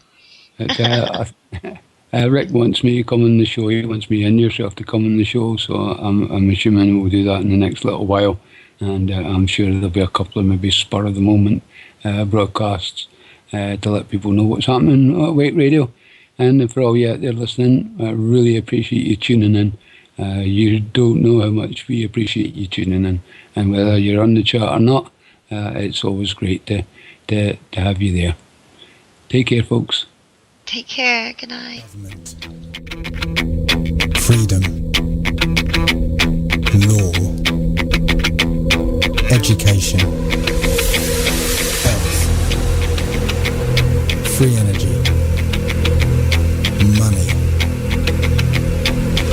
Rick wants me to come on the show. He wants me and yourself to come on the show, so I'm assuming we'll do that in the next little while. And I'm sure there'll be a couple of maybe spur of the moment broadcasts to let people know what's happening at Wake Radio. And for all you out there listening, I really appreciate you tuning in. You don't know how much we appreciate you tuning in. And whether you're on the chat or not, it's always great to have you there. Take care, folks. Take care. Good night. Freedom. Law. Education. Health. Free energy. Money.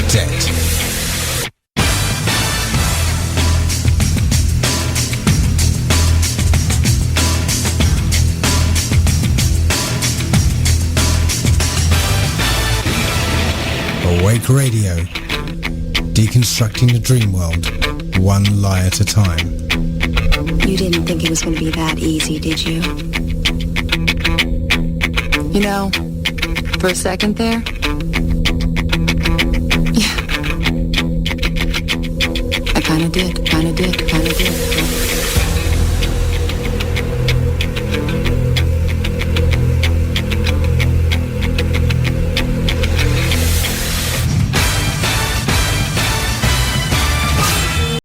Debt. Awake Radio, deconstructing the dream world, one lie at a time. You didn't think it was going to be that easy, did you? You know, for a second there, yeah, I kind of did.